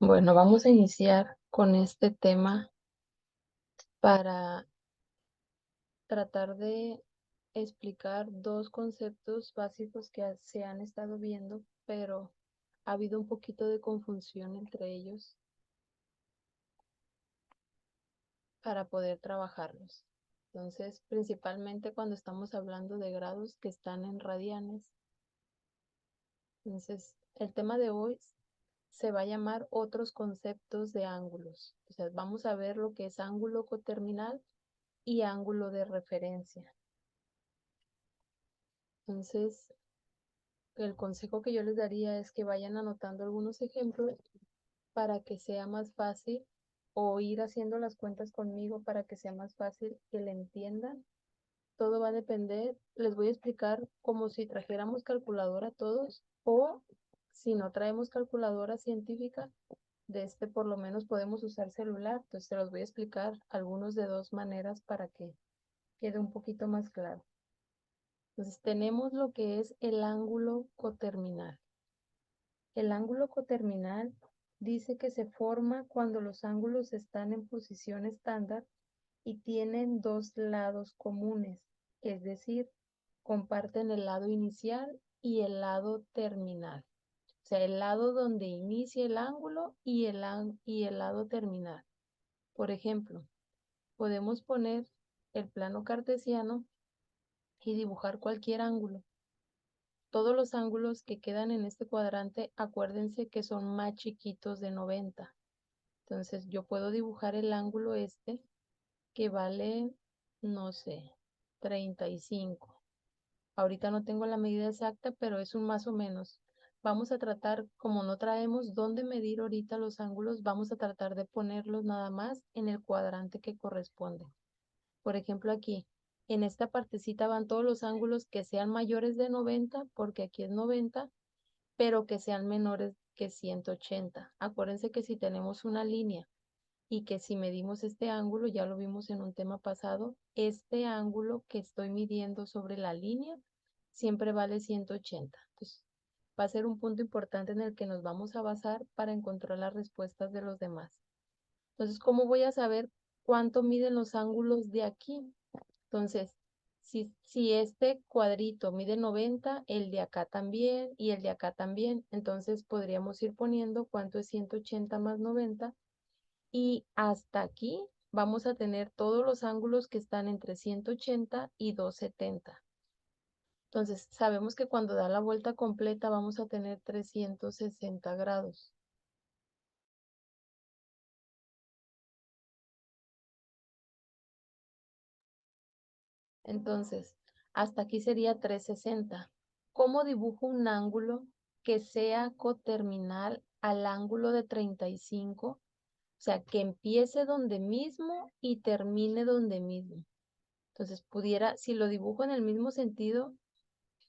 Bueno, vamos a iniciar con este tema para tratar de explicar dos conceptos básicos que se han estado viendo, pero ha habido un poquito de confusión entre ellos para poder trabajarlos. Entonces, principalmente cuando estamos hablando de grados que están en radianes. Entonces, el tema de hoy se va a llamar otros conceptos de ángulos. O sea, vamos a ver lo que es ángulo coterminal y ángulo de referencia. Entonces, el consejo que yo les daría es que vayan anotando algunos ejemplos para que sea más fácil o ir haciendo las cuentas conmigo para que sea más fácil que le entiendan. Todo va a depender, les voy a explicar como si trajéramos calculadora todos o si no traemos calculadora científica, de por lo menos podemos usar celular. Entonces, se los voy a explicar algunos de dos maneras para que quede un poquito más claro. Entonces, tenemos lo que es el ángulo coterminal. El ángulo coterminal dice que se forma cuando los ángulos están en posición estándar y tienen dos lados comunes, es decir, comparten el lado inicial y el lado terminal. O sea, el lado donde inicia el ángulo y el lado terminal. Por ejemplo, podemos poner el plano cartesiano y dibujar cualquier ángulo. Todos los ángulos que quedan en este cuadrante, acuérdense que son más chiquitos de 90. Entonces yo puedo dibujar el ángulo que vale, no sé, 35. Ahorita no tengo la medida exacta, pero es un más o menos. Vamos a tratar, como no traemos dónde medir ahorita los ángulos, vamos a tratar de ponerlos nada más en el cuadrante que corresponde. Por ejemplo, aquí, en esta partecita van todos los ángulos que sean mayores de 90, porque aquí es 90, pero que sean menores que 180. Acuérdense que si tenemos una línea y que si medimos este ángulo, ya lo vimos en un tema pasado, este ángulo que estoy midiendo sobre la línea siempre vale 180. Entonces, va a ser un punto importante en el que nos vamos a basar para encontrar las respuestas de los demás. Entonces, ¿cómo voy a saber cuánto miden los ángulos de aquí? Entonces, si este cuadrito mide 90, el de acá también y el de acá también, entonces podríamos ir poniendo cuánto es 180 más 90 y hasta aquí vamos a tener todos los ángulos que están entre 180 y 270. Entonces, sabemos que cuando da la vuelta completa vamos a tener 360 grados. Entonces, hasta aquí sería 360. ¿Cómo dibujo un ángulo que sea coterminal al ángulo de 35? O sea, que empiece donde mismo y termine donde mismo. Entonces, si lo dibujo en el mismo sentido,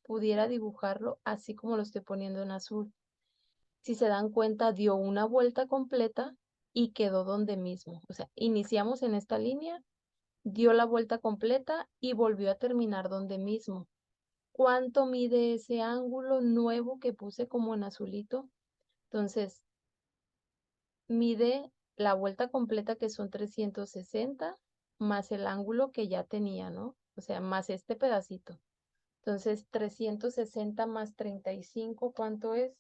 pudiera dibujarlo así como lo estoy poniendo en azul. Si se dan cuenta, dio una vuelta completa y quedó donde mismo. O sea, iniciamos en esta línea, dio la vuelta completa y volvió a terminar donde mismo. ¿Cuánto mide ese ángulo nuevo que puse como en azulito? Entonces, mide la vuelta completa que son 360 más el ángulo que ya tenía, ¿no? O sea, más este pedacito. Entonces, 360 más 35, ¿cuánto es?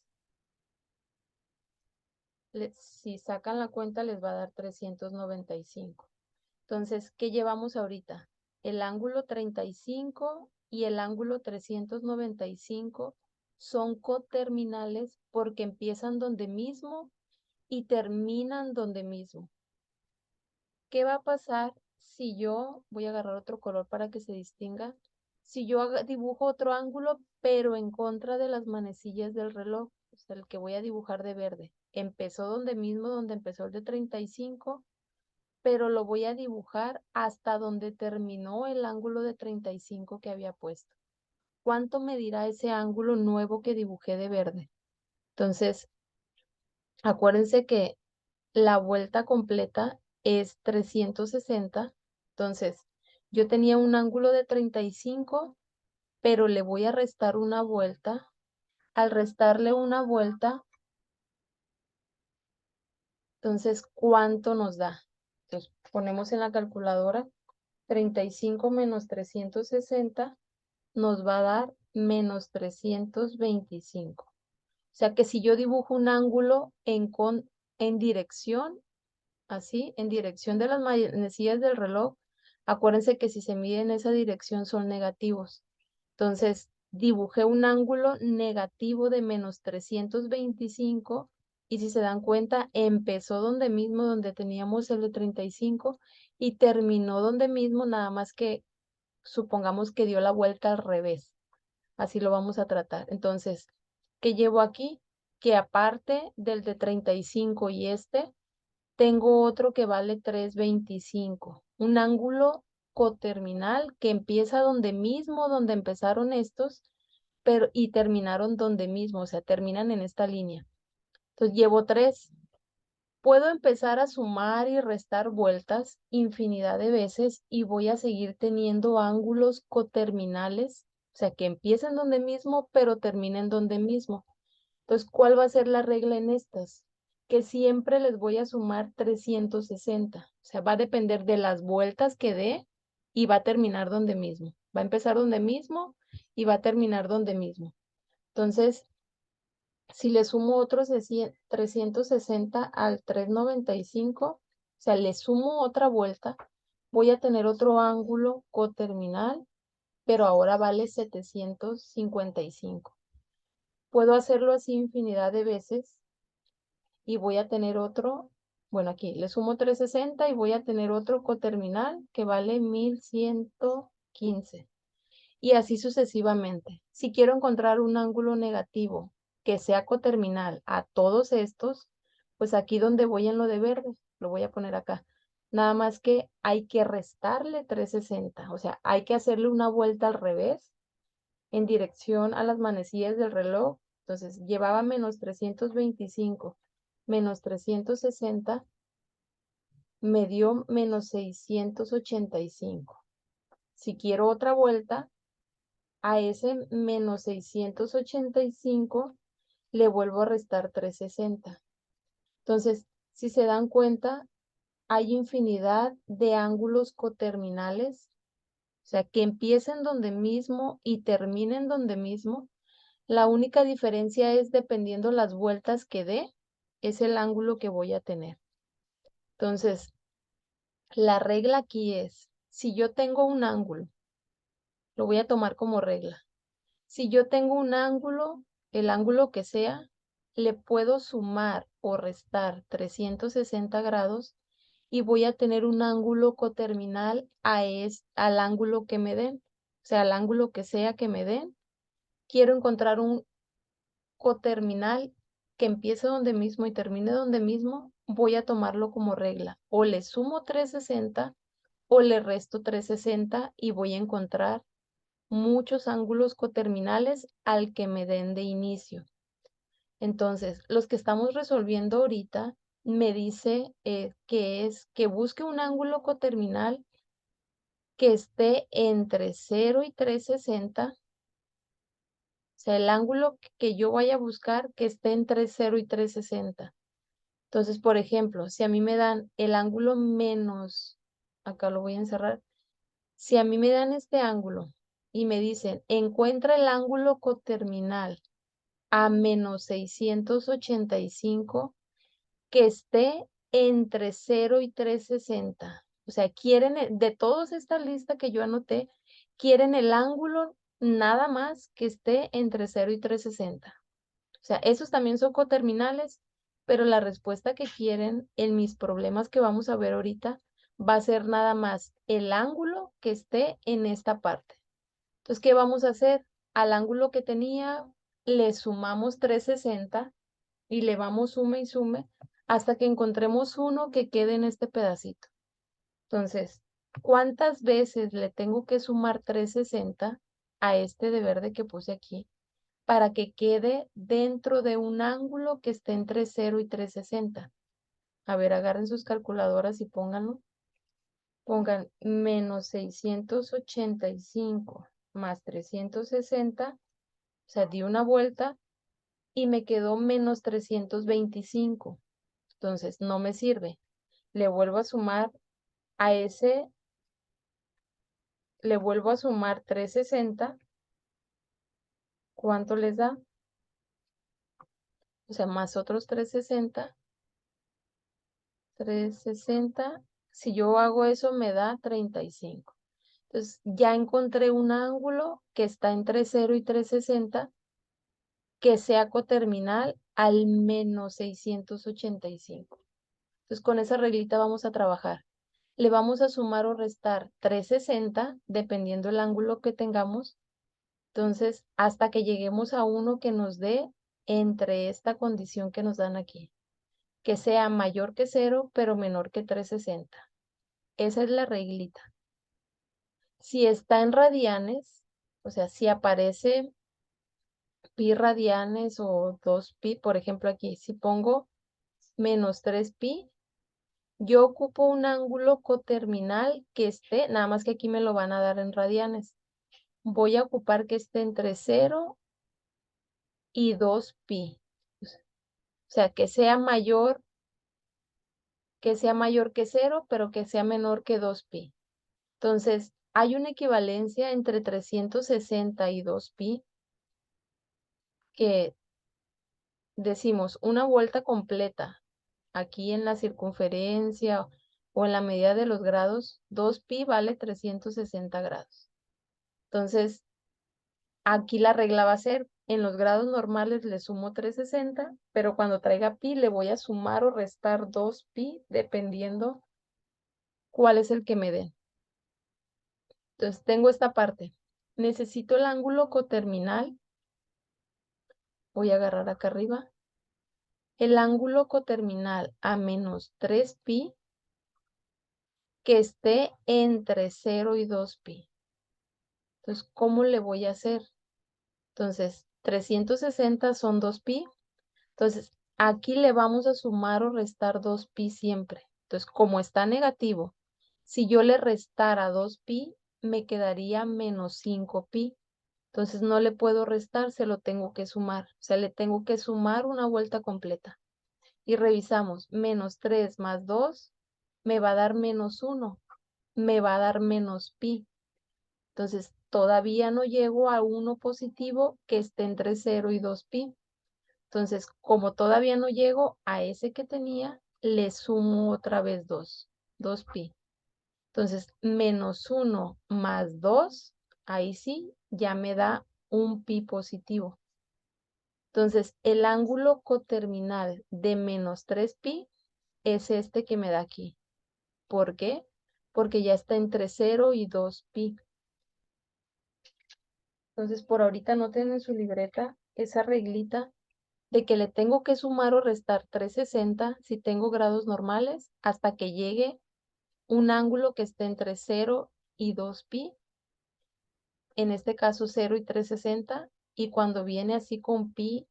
Si sacan la cuenta les va a dar 395. Entonces, ¿qué llevamos ahorita? El ángulo 35 y el ángulo 395 son coterminales porque empiezan donde mismo y terminan donde mismo. ¿Qué va a pasar si yo, voy a agarrar otro color para que se distinga, si yo dibujo otro ángulo, pero en contra de las manecillas del reloj, o sea, el que voy a dibujar de verde? Empezó donde mismo, donde empezó el de 35, pero lo voy a dibujar hasta donde terminó el ángulo de 35 que había puesto. ¿Cuánto medirá ese ángulo nuevo que dibujé de verde? Entonces, acuérdense que la vuelta completa es 360. Entonces, yo tenía un ángulo de 35, pero le voy a restar una vuelta. Al restarle una vuelta, Entonces, ¿cuánto nos da? Entonces, ponemos en la calculadora 35 menos 360 nos va a dar menos 325. O sea que si yo dibujo un ángulo en dirección, así, en dirección de las manecillas del reloj, acuérdense que si se mide en esa dirección son negativos. Entonces, dibujé un ángulo negativo de menos 325 y si se dan cuenta, empezó donde mismo, donde teníamos el de 35 y terminó donde mismo, nada más que supongamos que dio la vuelta al revés. Así lo vamos a tratar. Entonces, ¿qué llevo aquí? Que aparte del de 35 y tengo otro que vale 325. Un ángulo coterminal que empieza donde mismo, donde empezaron estos, pero y terminaron donde mismo, o sea, terminan en esta línea. Entonces, llevo 3. Puedo empezar a sumar y restar vueltas infinidad de veces y voy a seguir teniendo ángulos coterminales, o sea, que empiecen donde mismo, pero terminen donde mismo. Entonces, ¿cuál va a ser la regla en estas? Que siempre les voy a sumar 360. O sea, va a depender de las vueltas que dé y va a terminar donde mismo. Va a empezar donde mismo y va a terminar donde mismo. Entonces, si le sumo otros 360 al 395, o sea, le sumo otra vuelta, voy a tener otro ángulo coterminal, pero ahora vale 755. Puedo hacerlo así infinidad de veces y voy a tener otro, bueno, aquí le sumo 360 y voy a tener otro coterminal que vale 1115. Y así sucesivamente. Si quiero encontrar un ángulo negativo que sea coterminal a todos estos, pues aquí donde voy en lo de verde, lo voy a poner acá. Nada más que hay que restarle 360, o sea, hay que hacerle una vuelta al revés en dirección a las manecillas del reloj. Entonces llevaba menos 325, menos 360, me dio menos 685. Si quiero otra vuelta, a ese menos 685 le vuelvo a restar 360. Entonces, si se dan cuenta, hay infinidad de ángulos coterminales, o sea, que empiecen donde mismo y terminen donde mismo. La única diferencia es dependiendo las vueltas que dé, es el ángulo que voy a tener. Entonces, la regla aquí es, si yo tengo un ángulo, lo voy a tomar como regla. Si yo tengo un ángulo, el ángulo que sea, le puedo sumar o restar 360 grados y voy a tener un ángulo coterminal al ángulo que me den. O sea, al ángulo que sea que me den. Quiero encontrar un coterminal que empiece donde mismo y termine donde mismo, voy a tomarlo como regla. O le sumo 360 o le resto 360 y voy a encontrar muchos ángulos coterminales al que me den de inicio. Entonces, los que estamos resolviendo ahorita me dice que es que busque un ángulo coterminal que esté entre 0 y 360. O sea, el ángulo que yo vaya a buscar que esté entre 0 y 360. Entonces, por ejemplo, si a mí me dan el ángulo menos, acá lo voy a encerrar, si a mí me dan este ángulo y me dicen, encuentra el ángulo coterminal a menos 685 que esté entre 0 y 360. O sea, quieren, de todas estas listas que yo anoté, quieren el ángulo nada más que esté entre 0 y 360. O sea, esos también son coterminales, pero la respuesta que quieren en mis problemas que vamos a ver ahorita va a ser nada más el ángulo que esté en esta parte. Entonces, ¿qué vamos a hacer? Al ángulo que tenía le sumamos 360 y le vamos sume y sume hasta que encontremos uno que quede en este pedacito. Entonces, ¿cuántas veces le tengo que sumar 360 a este de verde que puse aquí para que quede dentro de un ángulo que esté entre 0 y 360? A ver, agarren sus calculadoras y pónganlo. Pongan menos 685 más 360, o sea, di una vuelta y me quedó menos 325. Entonces, no me sirve. Le vuelvo a sumar a ese, le vuelvo a sumar 360. ¿Cuánto les da? O sea, más otros 360. 360. Si yo hago eso, me da 35. Entonces, ya encontré un ángulo que está entre 0 y 360 que sea coterminal al menos 685. Entonces, con esa reglita vamos a trabajar. Le vamos a sumar o restar 360, dependiendo el ángulo que tengamos. Entonces, hasta que lleguemos a uno que nos dé entre esta condición que nos dan aquí, que sea mayor que 0, pero menor que 360. Esa es la reglita. Si está en radianes, o sea, si aparece pi radianes o 2pi, por ejemplo aquí, si pongo menos 3pi, yo ocupo un ángulo coterminal que esté, nada más que aquí me lo van a dar en radianes. Voy a ocupar que esté entre 0 y 2pi. O sea, que sea mayor que 0, pero que sea menor que 2pi. Entonces, hay una equivalencia entre 360 y 2pi que decimos una vuelta completa aquí en la circunferencia o en la medida de los grados, 2pi vale 360 grados. Entonces, aquí la regla va a ser, en los grados normales le sumo 360, pero cuando traiga pi le voy a sumar o restar 2pi dependiendo cuál es el que me dé. Entonces, tengo esta parte. Necesito el ángulo coterminal. Voy a agarrar acá arriba. El ángulo coterminal a menos 3pi que esté entre 0 y 2pi. Entonces, ¿cómo le voy a hacer? Entonces, 360 son 2pi. Entonces, aquí le vamos a sumar o restar 2pi siempre. Entonces, como está negativo, si yo le restara 2pi, me quedaría menos 5pi. Entonces, no le puedo restar, se lo tengo que sumar. O sea, le tengo que sumar una vuelta completa. Y revisamos, menos 3 más 2 me va a dar menos 1, me va a dar menos pi. Entonces, todavía no llego a uno positivo que esté entre 0 y 2pi. Entonces, como todavía no llego a ese que tenía, le sumo otra vez 2pi. Entonces, menos 1 más 2, ahí sí, ya me da un pi positivo. Entonces, el ángulo coterminal de menos 3pi es este que me da aquí. ¿Por qué? Porque ya está entre 0 y 2pi. Entonces, por ahorita noten en su libreta esa reglita de que le tengo que sumar o restar 360 si tengo grados normales hasta que llegue un ángulo que esté entre 0 y 2pi, en este caso 0 y 360, y cuando viene así con pi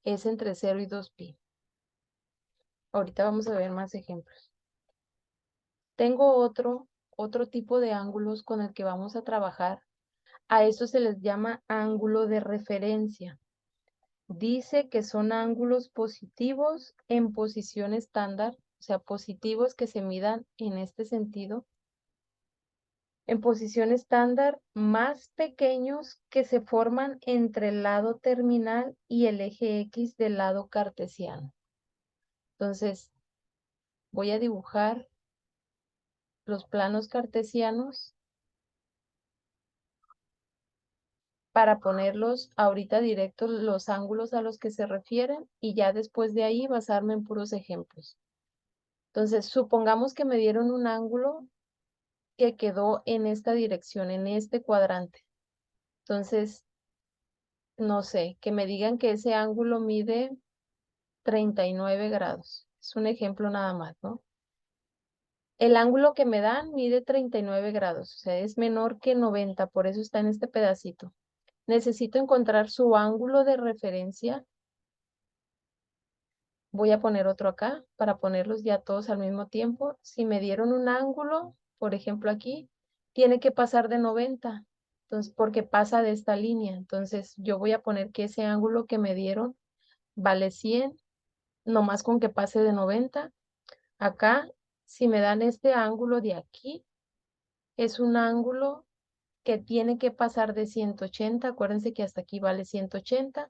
es entre 0 y 2pi. Ahorita vamos a ver más ejemplos. Tengo otro tipo de ángulos con el que vamos a trabajar. A eso se les llama ángulo de referencia. Dice que son ángulos positivos en posición estándar, o sea, positivos que se midan en este sentido, en posición estándar más pequeños que se forman entre el lado terminal y el eje X del lado cartesiano. Entonces, voy a dibujar los planos cartesianos para ponerlos ahorita directos los ángulos a los que se refieren y ya después de ahí basarme en puros ejemplos. Entonces, supongamos que me dieron un ángulo que quedó en esta dirección, en este cuadrante. Entonces, no sé, que me digan que ese ángulo mide 39 grados. Es un ejemplo nada más, ¿no? El ángulo que me dan mide 39 grados, o sea, es menor que 90, por eso está en este pedacito. Necesito encontrar su ángulo de referencia. Voy a poner otro acá para ponerlos ya todos al mismo tiempo. Si me dieron un ángulo, por ejemplo aquí, tiene que pasar de 90. Entonces, porque pasa de esta línea. Entonces, yo voy a poner que ese ángulo que me dieron vale 100 nomás con que pase de 90. Acá, si me dan este ángulo de aquí, es un ángulo que tiene que pasar de 180. Acuérdense que hasta aquí vale 180,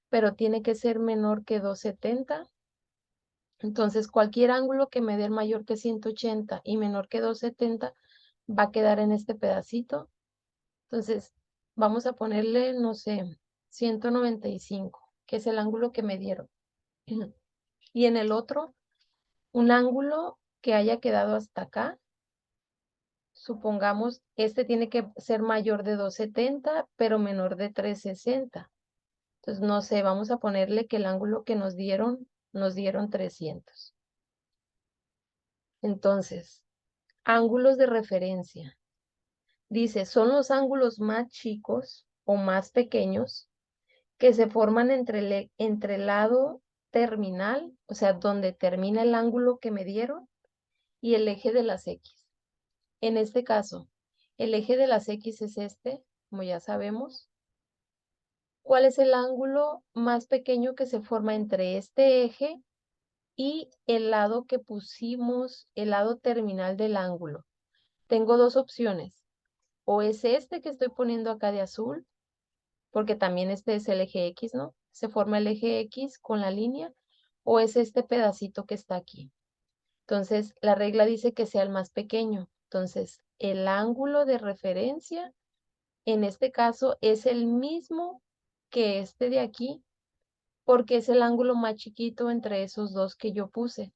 pero tiene que ser menor que 270. Entonces, cualquier ángulo que me dé mayor que 180 y menor que 270 va a quedar en este pedacito. Entonces, vamos a ponerle, no sé, 195, que es el ángulo que me dieron. Y en el otro, un ángulo que haya quedado hasta acá. Supongamos, este tiene que ser mayor de 270, pero menor de 360. Entonces, no sé, vamos a ponerle que el ángulo que nos dieron 300. Entonces, ángulos de referencia. Dice, son los ángulos más chicos o más pequeños que se forman entre el lado terminal, o sea, donde termina el ángulo que me dieron, y el eje de las X. En este caso, el eje de las X es este, como ya sabemos. ¿Cuál es el ángulo más pequeño que se forma entre este eje y el lado que pusimos, el lado terminal del ángulo? Tengo dos opciones. O es este que estoy poniendo acá de azul, porque también este es el eje X, ¿no? Se forma el eje X con la línea, o es este pedacito que está aquí. Entonces, la regla dice que sea el más pequeño. Entonces, el ángulo de referencia, en este caso, es el mismo que este de aquí, porque es el ángulo más chiquito entre esos dos que yo puse.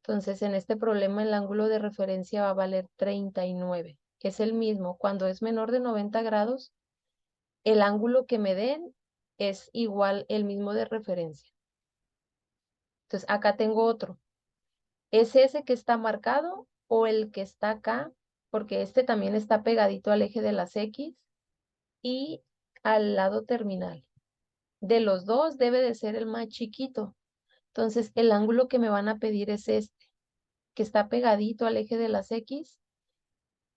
Entonces, en este problema, el ángulo de referencia va a valer 39. Es el mismo. Cuando es menor de 90 grados, el ángulo que me den es igual el mismo de referencia. Entonces, acá tengo otro. ¿Es ese que está marcado o el que está acá? Porque este también está pegadito al eje de las X y al lado terminal. De los dos debe de ser el más chiquito. Entonces, el ángulo que me van a pedir es este, que está pegadito al eje de las X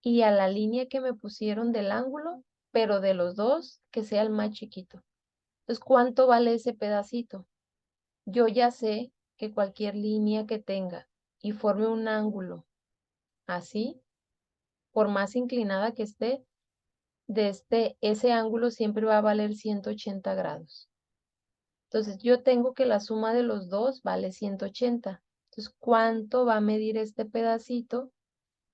y a la línea que me pusieron del ángulo, pero de los dos, que sea el más chiquito. Entonces, ¿cuánto vale ese pedacito? Yo ya sé que cualquier línea que tenga y forme un ángulo así, por más inclinada que esté, ese ángulo siempre va a valer 180 grados. Entonces, yo tengo que la suma de los dos vale 180. Entonces, ¿cuánto va a medir este pedacito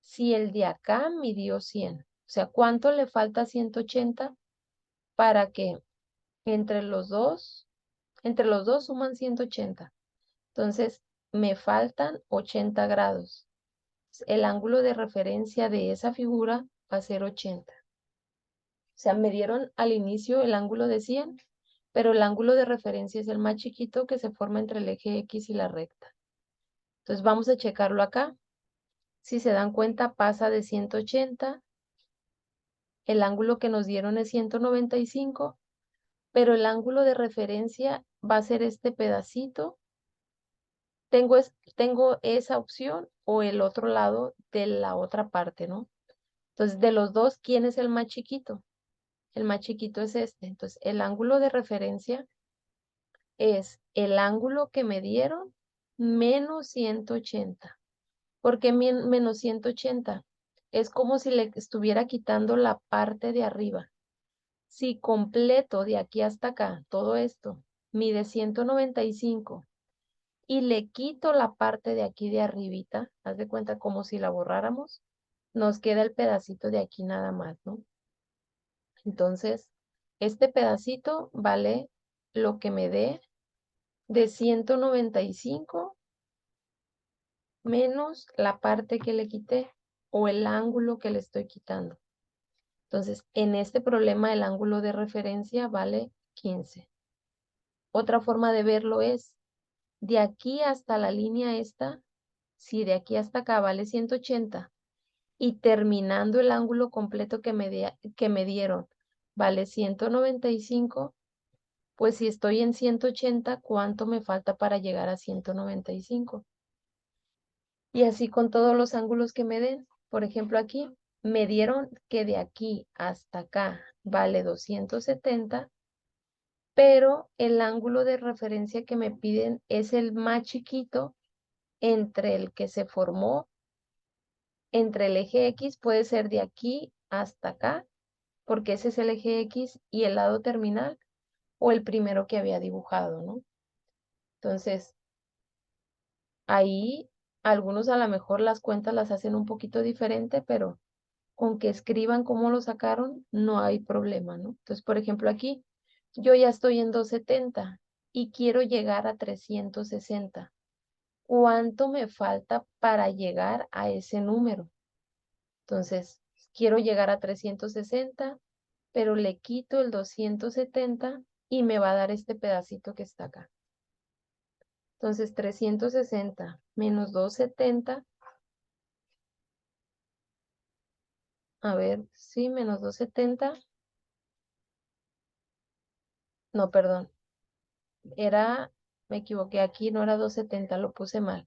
si el de acá midió 100? O sea, ¿cuánto le falta 180 para que entre los dos, suman 180? Entonces, me faltan 80 grados. El ángulo de referencia de esa figura va a ser 80. O sea, me dieron al inicio el ángulo de 100, pero el ángulo de referencia es el más chiquito que se forma entre el eje X y la recta. Entonces, vamos a checarlo acá. Si se dan cuenta, pasa de 180. El ángulo que nos dieron es 195, pero el ángulo de referencia va a ser este pedacito. Tengo esa opción o el otro lado de la otra parte, ¿no? Entonces, de los dos, ¿quién es el más chiquito? El más chiquito es este. Entonces, el ángulo de referencia es el ángulo que me dieron menos 180. ¿Por qué menos 180? Es como si le estuviera quitando la parte de arriba. Si completo de aquí hasta acá, todo esto, mide 195 y le quito la parte de aquí de arribita, haz de cuenta como si la borráramos, nos queda el pedacito de aquí nada más, ¿no? Entonces, este pedacito vale lo que me dé de 195 menos la parte que le quité o el ángulo que le estoy quitando. Entonces, en este problema el ángulo de referencia vale 15. Otra forma de verlo es, de aquí hasta la línea esta, si de aquí hasta acá vale 180 y terminando el ángulo completo que me dieron vale 195, pues si estoy en 180, ¿cuánto me falta para llegar a 195? Y así con todos los ángulos que me den. Por ejemplo, aquí me dieron que de aquí hasta acá vale 270 pero el ángulo de referencia que me piden es el más chiquito entre el que se formó, entre el eje X, puede ser de aquí hasta acá, porque ese es el eje X y el lado terminal, o el primero que había dibujado, ¿no? Entonces, ahí algunos a lo mejor las cuentas las hacen un poquito diferente, pero con que escriban cómo lo sacaron, no hay problema, ¿no? Entonces, por ejemplo, aquí yo ya estoy en 270 y quiero llegar a 360. ¿Cuánto me falta para llegar a ese número? Entonces, quiero llegar a 360, pero le quito el 270 y me va a dar este pedacito que está acá. Entonces, 360 menos 270, a ver, sí, menos 270, no, perdón, me equivoqué aquí, no era 270, lo puse mal,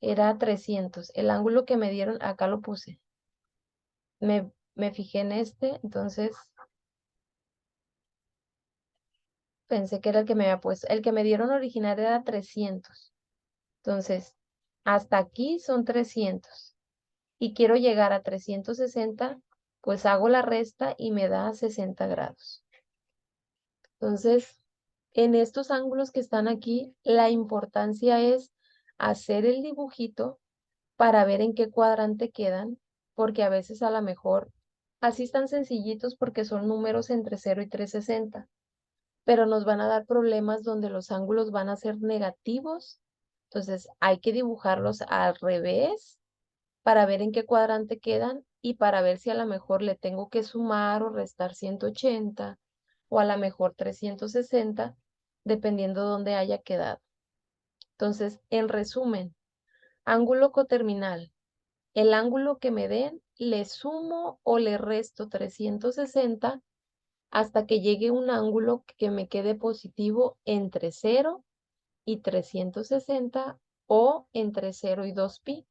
era 300. El ángulo que me dieron, acá lo puse. Me fijé en este, entonces pensé que era el que me había puesto. El que me dieron original era 300. Entonces, hasta aquí son 300 y quiero llegar a 360, pues hago la resta y me da 60 grados. Entonces, en estos ángulos que están aquí, la importancia es hacer el dibujito para ver en qué cuadrante quedan, porque a veces a lo mejor así están sencillitos porque son números entre 0 y 360, pero nos van a dar problemas donde los ángulos van a ser negativos. Entonces hay que dibujarlos al revés para ver en qué cuadrante quedan y para ver si a lo mejor le tengo que sumar o restar 180 o a lo mejor 360, dependiendo de dónde haya quedado. Entonces, en resumen, ángulo coterminal. El ángulo que me den, le sumo o le resto 360 hasta que llegue un ángulo que me quede positivo entre 0 y 360 o entre 0 y 2pi,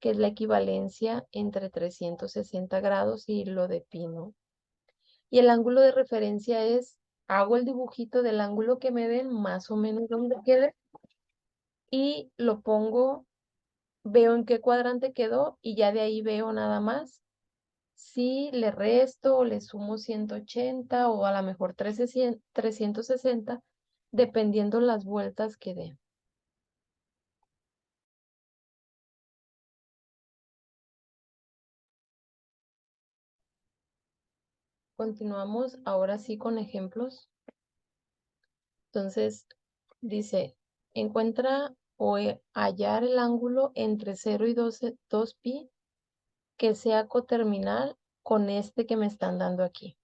que es la equivalencia entre 360 grados y lo de pi, ¿no? Y el ángulo de referencia es, hago el dibujito del ángulo que me den, más o menos donde quede, y lo pongo, veo en qué cuadrante quedó y ya de ahí veo nada más si le resto o le sumo 180 o a lo mejor 360, dependiendo las vueltas que dé. Continuamos ahora sí con ejemplos. Entonces, dice, encuentra o hallar el ángulo entre 0 y 2pi que sea coterminal con este que me están dando aquí.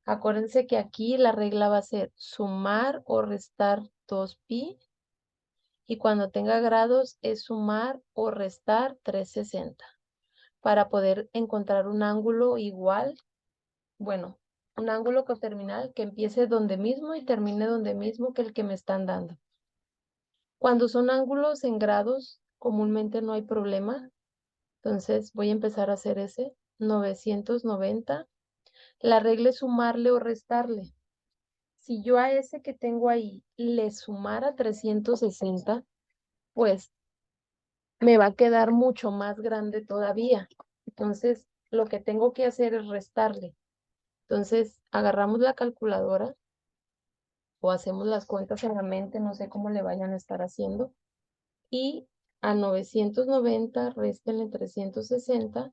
Acuérdense que aquí la regla va a ser sumar o restar 2pi y cuando tenga grados es sumar o restar 360 para poder encontrar un ángulo igual, bueno, un ángulo coterminal que empiece donde mismo y termine donde mismo que el que me están dando. Cuando son ángulos en grados, comúnmente no hay problema. Entonces voy a empezar a hacer ese 990. La regla es sumarle o restarle. Si yo a ese que tengo ahí le sumara 360, pues me va a quedar mucho más grande todavía. Entonces, lo que tengo que hacer es restarle. Entonces, agarramos la calculadora o hacemos las cuentas en la mente, no sé cómo le vayan a estar haciendo. Y a 990 réstenle 360.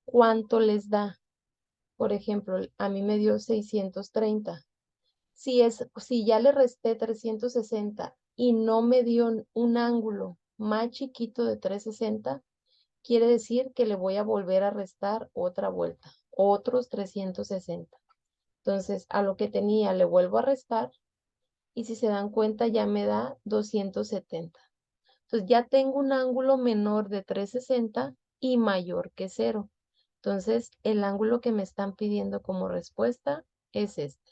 ¿Cuánto les da? Por ejemplo, a mí me dio 630. Si ya le resté 360 y no me dio un ángulo más chiquito de 360, quiere decir que le voy a volver a restar otra vuelta, otros 360. Entonces, a lo que tenía le vuelvo a restar y si se dan cuenta ya me da 270. Entonces, ya tengo un ángulo menor de 360 y mayor que 0. Entonces, el ángulo que me están pidiendo como respuesta es este.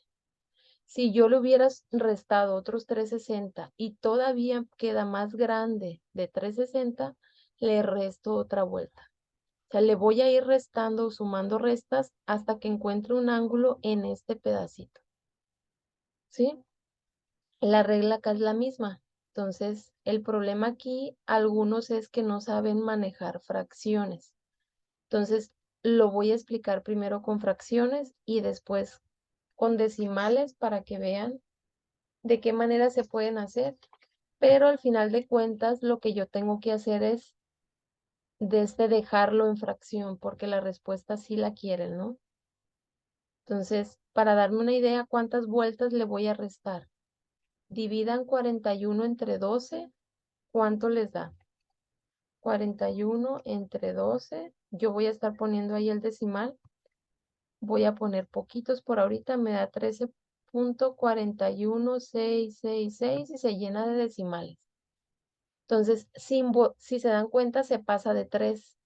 Si yo le hubiera restado otros 360 y todavía queda más grande de 360, le resto otra vuelta. O sea, le voy a ir restando o sumando restas hasta que encuentre un ángulo en este pedacito. ¿Sí? La regla acá es la misma. Entonces, el problema aquí, algunos es que no saben manejar fracciones. Entonces, lo voy a explicar primero con fracciones y después con decimales para que vean de qué manera se pueden hacer. Pero al final de cuentas, lo que yo tengo que hacer es dejarlo en fracción, porque la respuesta sí la quieren, ¿no? Entonces, para darme una idea, ¿cuántas vueltas le voy a restar? Dividan 41 entre 12, ¿cuánto les da? 41 entre 12, yo voy a estar poniendo ahí el decimal, voy a poner poquitos por ahorita, me da 13.41666 y se llena de decimales. Entonces, si se dan cuenta, se pasa de 3.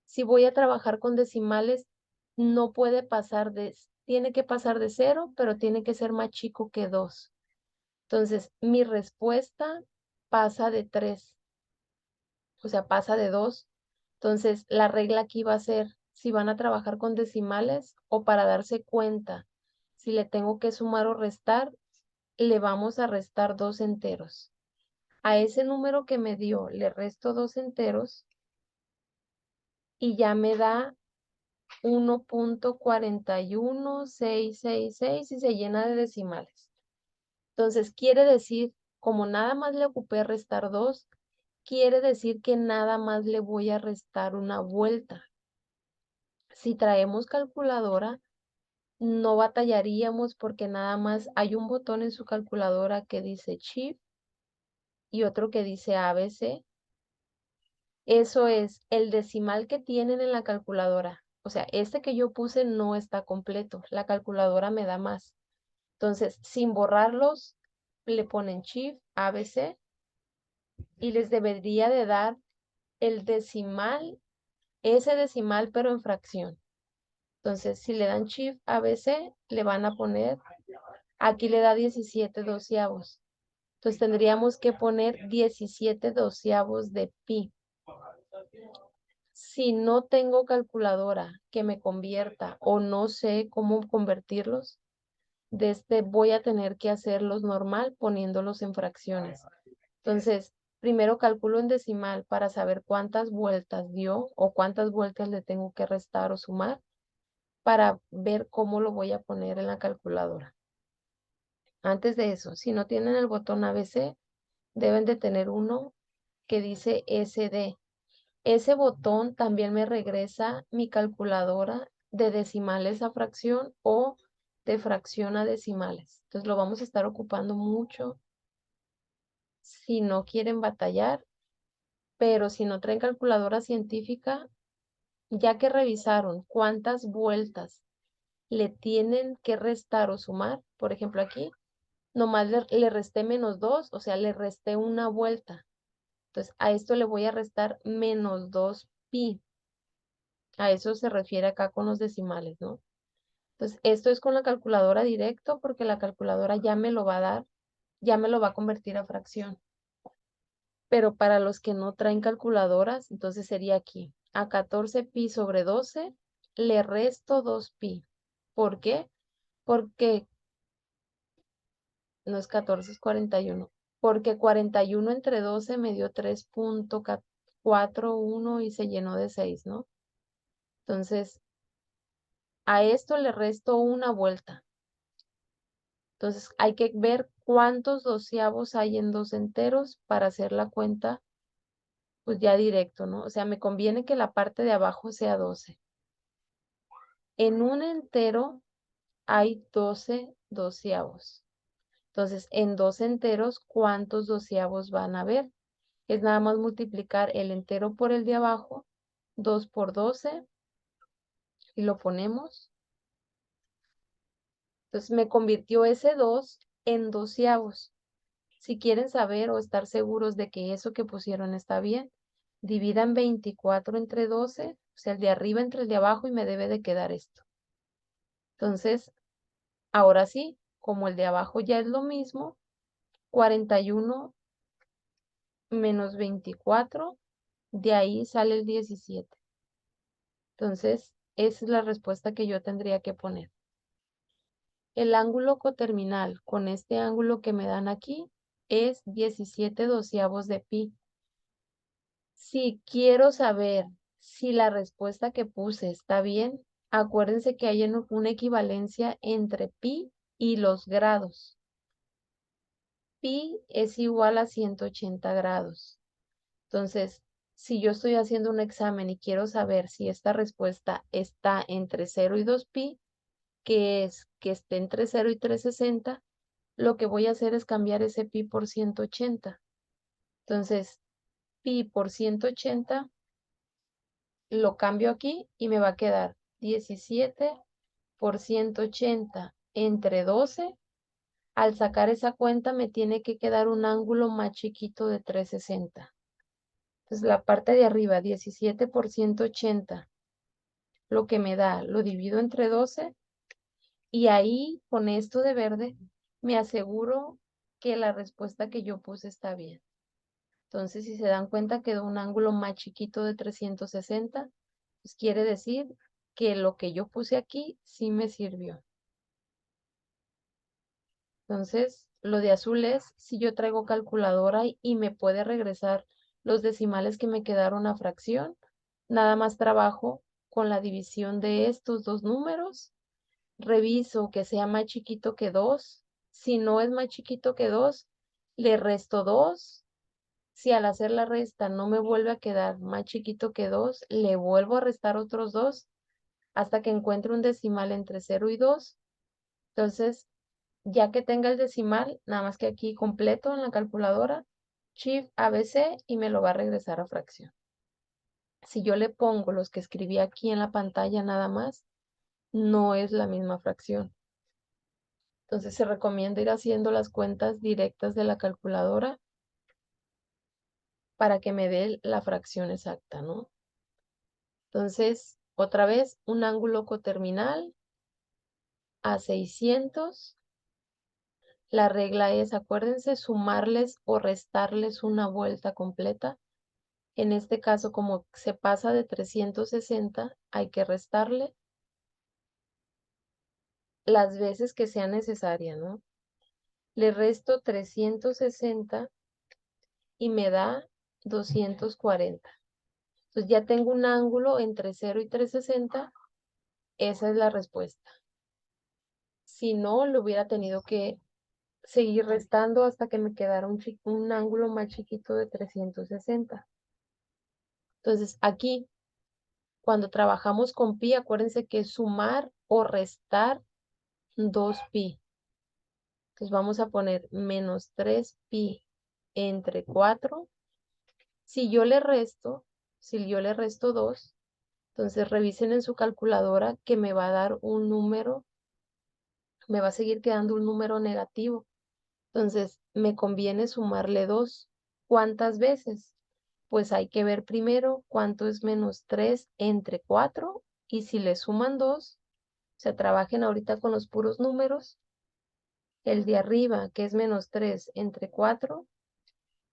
Si voy a trabajar con decimales, no puede pasar tiene que pasar de 0, pero tiene que ser más chico que 2. Entonces, mi respuesta pasa de 3, o sea, pasa de 2. Entonces, la regla aquí va a ser si van a trabajar con decimales o para darse cuenta, si le tengo que sumar o restar, le vamos a restar 2 enteros. A ese número que me dio, le resto 2 enteros y ya me da 1.41666 y se llena de decimales. Entonces, quiere decir, como nada más le ocupé restar 2, quiere decir que nada más le voy a restar una vuelta. Si traemos calculadora, no batallaríamos porque nada más hay un botón en su calculadora que dice Shift y otro que dice ABC. Eso es el decimal que tienen en la calculadora. O sea, este que yo puse no está completo. La calculadora me da más. Entonces, sin borrarlos, le ponen Shift ABC y les debería de dar el decimal, ese decimal, pero en fracción. Entonces, si le dan Shift ABC, le van a poner, aquí le da 17 doceavos. Entonces, tendríamos que poner 17 doceavos de pi. Si no tengo calculadora que me convierta o no sé cómo convertirlos, voy a tener que hacerlos normal poniéndolos en fracciones. Entonces, primero calculo en decimal para saber cuántas vueltas dio o cuántas vueltas le tengo que restar o sumar para ver cómo lo voy a poner en la calculadora. Antes de eso, si no tienen el botón ABC, deben de tener uno que dice SD. Ese botón también me regresa mi calculadora de decimales a fracción o de fracción a decimales. Entonces lo vamos a estar ocupando mucho si no quieren batallar, pero si no traen calculadora científica, ya que revisaron cuántas vueltas le tienen que restar o sumar, por ejemplo aquí, nomás le resté -2, o sea, le resté una vuelta. Entonces a esto le voy a restar -2 pi. A eso se refiere acá con los decimales, ¿no? Entonces, esto es con la calculadora directo porque la calculadora ya me lo va a dar, ya me lo va a convertir a fracción. Pero para los que no traen calculadoras, entonces sería aquí. A 14 pi sobre 12 le resto 2 pi. ¿Por qué? Porque no es 14, es 41. Porque 41 entre 12 me dio 3.41 y se llenó de 6, ¿no? Entonces, a esto le resto una vuelta. Entonces hay que ver cuántos doceavos hay en 2 enteros para hacer la cuenta, pues ya directo, ¿no? O sea, me conviene que la parte de abajo sea 12. En un entero hay 12 doceavos. Entonces, en 2 enteros, ¿cuántos doceavos van a haber? Es nada más multiplicar el entero por el de abajo, 2 por 12, y lo ponemos. Entonces, me convirtió ese 2 en doceavos. Si quieren saber o estar seguros de que eso que pusieron está bien, dividan 24 entre 12, o sea, el de arriba entre el de abajo y me debe de quedar esto. Entonces, ahora sí, como el de abajo ya es lo mismo, 41 menos 24, de ahí sale el 17. Entonces, esa es la respuesta que yo tendría que poner. El ángulo coterminal con este ángulo que me dan aquí es 17/12 de pi. Si quiero saber si la respuesta que puse está bien, acuérdense que hay una equivalencia entre pi y los grados. Pi es igual a 180 grados. Entonces, si yo estoy haciendo un examen y quiero saber si esta respuesta está entre 0 y 2pi, que es que esté entre 0 y 360, lo que voy a hacer es cambiar ese pi por 180. Entonces, pi por 180 lo cambio aquí y me va a quedar 17 por 180 entre 12. Al sacar esa cuenta me tiene que quedar un ángulo más chiquito de 360. Entonces la parte de arriba, 17 por 180, lo que me da, lo divido entre 12 y ahí con esto de verde me aseguro que la respuesta que yo puse está bien. Entonces, si se dan cuenta, quedó un ángulo más chiquito de 360, pues quiere decir que lo que yo puse aquí sí me sirvió. Entonces, lo de azul es si yo traigo calculadora y me puede regresar los decimales que me quedaron a fracción, nada más trabajo con la división de estos dos números, reviso que sea más chiquito que 2, si no es más chiquito que 2, le resto 2. Si al hacer la resta no me vuelve a quedar más chiquito que 2, le vuelvo a restar otros 2 hasta que encuentre un decimal entre 0 y 2. Entonces, ya que tenga el decimal, nada más que aquí completo en la calculadora, Shift ABC y me lo va a regresar a fracción. Si yo le pongo los que escribí aquí en la pantalla nada más, no es la misma fracción. Entonces se recomienda ir haciendo las cuentas directas de la calculadora para que me dé la fracción exacta, ¿no? Entonces, otra vez, un ángulo coterminal a 600. La regla es, acuérdense, sumarles o restarles una vuelta completa. En este caso, como se pasa de 360, hay que restarle las veces que sea necesaria, ¿no? Le resto 360 y me da 240. Entonces ya tengo un ángulo entre 0 y 360. Esa es la respuesta. Si no, lo hubiera tenido que seguir restando hasta que me quedara un ángulo más chiquito de 360. Entonces aquí, cuando trabajamos con pi, acuérdense que es sumar o restar 2pi. Entonces vamos a poner menos 3pi entre 4. Si yo le resto, si yo le resto 2, entonces revisen en su calculadora que me va a dar un número, me va a seguir quedando un número negativo. Entonces me conviene sumarle 2. ¿Cuántas veces? Pues hay que ver primero cuánto es menos 3 entre 4 y si le suman 2, se trabajen ahorita con los puros números. El de arriba, que es menos 3 entre 4,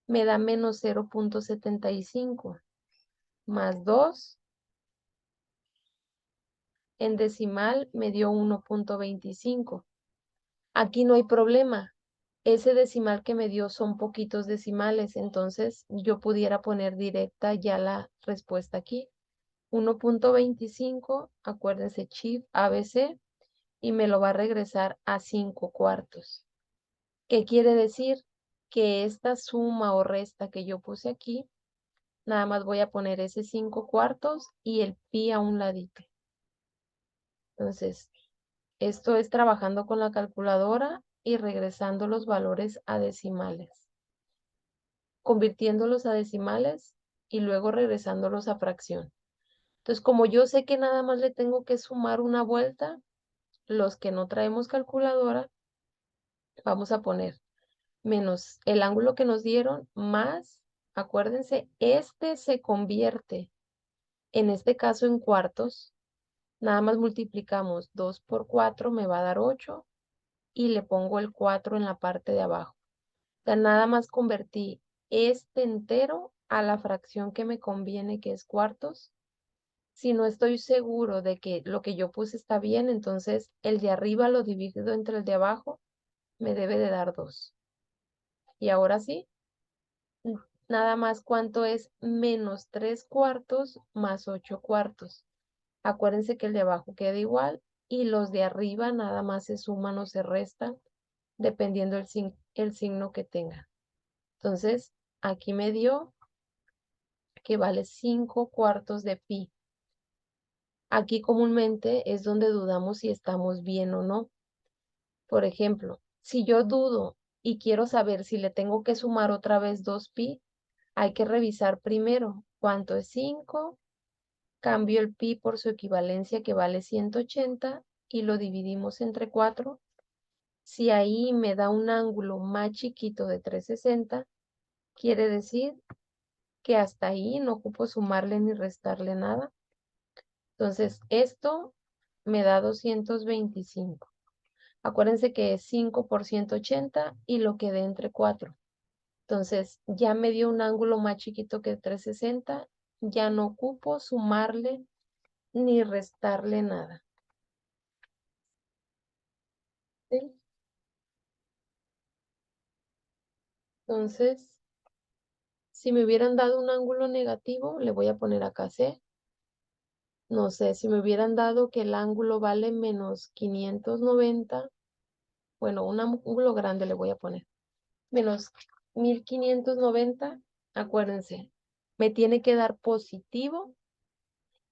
me da menos 0.75 más 2. En decimal me dio 1.25. Aquí no hay problema. Ese decimal que me dio son poquitos decimales, entonces yo pudiera poner directa ya la respuesta aquí. 1.25, acuérdense, Shift ABC, y me lo va a regresar a 5 cuartos. ¿Qué quiere decir? Que esta suma o resta que yo puse aquí, nada más voy a poner ese 5 cuartos y el pi a un ladito. Entonces, esto es trabajando con la calculadora y regresando los valores a decimales, convirtiéndolos a decimales y luego regresándolos a fracción. Entonces, como yo sé que nada más le tengo que sumar una vuelta, los que no traemos calculadora, vamos a poner menos el ángulo que nos dieron más, acuérdense, este se convierte, en este caso en cuartos, nada más multiplicamos 2 por 4, me va a dar 8 y le pongo el 4 en la parte de abajo. O sea, nada más convertí este entero a la fracción que me conviene, que es cuartos, Si no estoy seguro de que lo que yo puse está bien, entonces el de arriba lo divido entre el de abajo, me debe de dar 2. Y ahora sí, n- nada más cuánto es menos 3 cuartos más 8 cuartos. Acuérdense que el de abajo queda igual y los de arriba nada más se suman o se restan dependiendo el signo que tenga. Entonces, aquí me dio que vale 5 cuartos de pi. Aquí comúnmente es donde dudamos si estamos bien o no. Por ejemplo, si yo dudo y quiero saber si le tengo que sumar otra vez 2pi, hay que revisar primero cuánto es 5, cambio el pi por su equivalencia que vale 180 y lo dividimos entre 4. Si ahí me da un ángulo más chiquito de 360, quiere decir que hasta ahí no ocupo sumarle ni restarle nada. Entonces, esto me da 225. Acuérdense que es 5 por 180 y lo quedé entre 4. Entonces, ya me dio un ángulo más chiquito que 360. Ya no ocupo sumarle ni restarle nada. ¿Sí? Entonces, si me hubieran dado un ángulo negativo, le voy a poner acá C. No sé, si me hubieran dado que el ángulo vale menos 590, bueno, un ángulo grande le voy a poner. Menos 1590, acuérdense, me tiene que dar positivo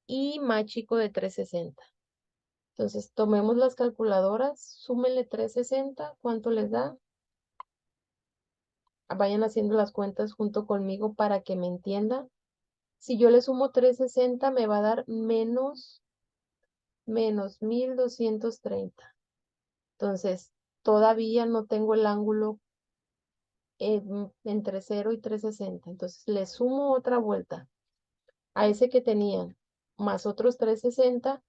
y más chico de 360. Entonces, tomemos las calculadoras, súmenle 360, ¿cuánto les da? Vayan haciendo las cuentas junto conmigo para que me entiendan. Si yo le sumo 360, me va a dar menos 1230. Entonces, todavía no tengo el ángulo entre 0 y 360. Entonces, le sumo otra vuelta a ese que tenían, más otros 360,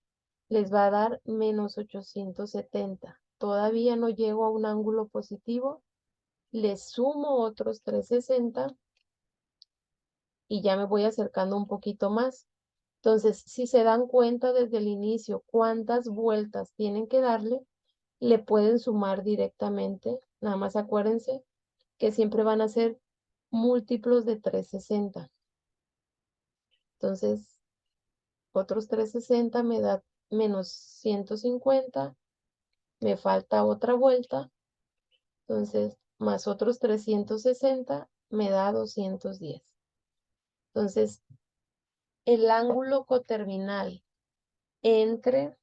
les va a dar menos 870. Todavía no llego a un ángulo positivo, le sumo otros 360 y ya me voy acercando un poquito más. Entonces, si se dan cuenta desde el inicio cuántas vueltas tienen que darle, le pueden sumar directamente. Nada más acuérdense que siempre van a ser múltiplos de 360. Entonces, otros 360 me da menos 150, me falta otra vuelta, entonces, más otros 360 me da 210. Entonces, el ángulo coterminal entre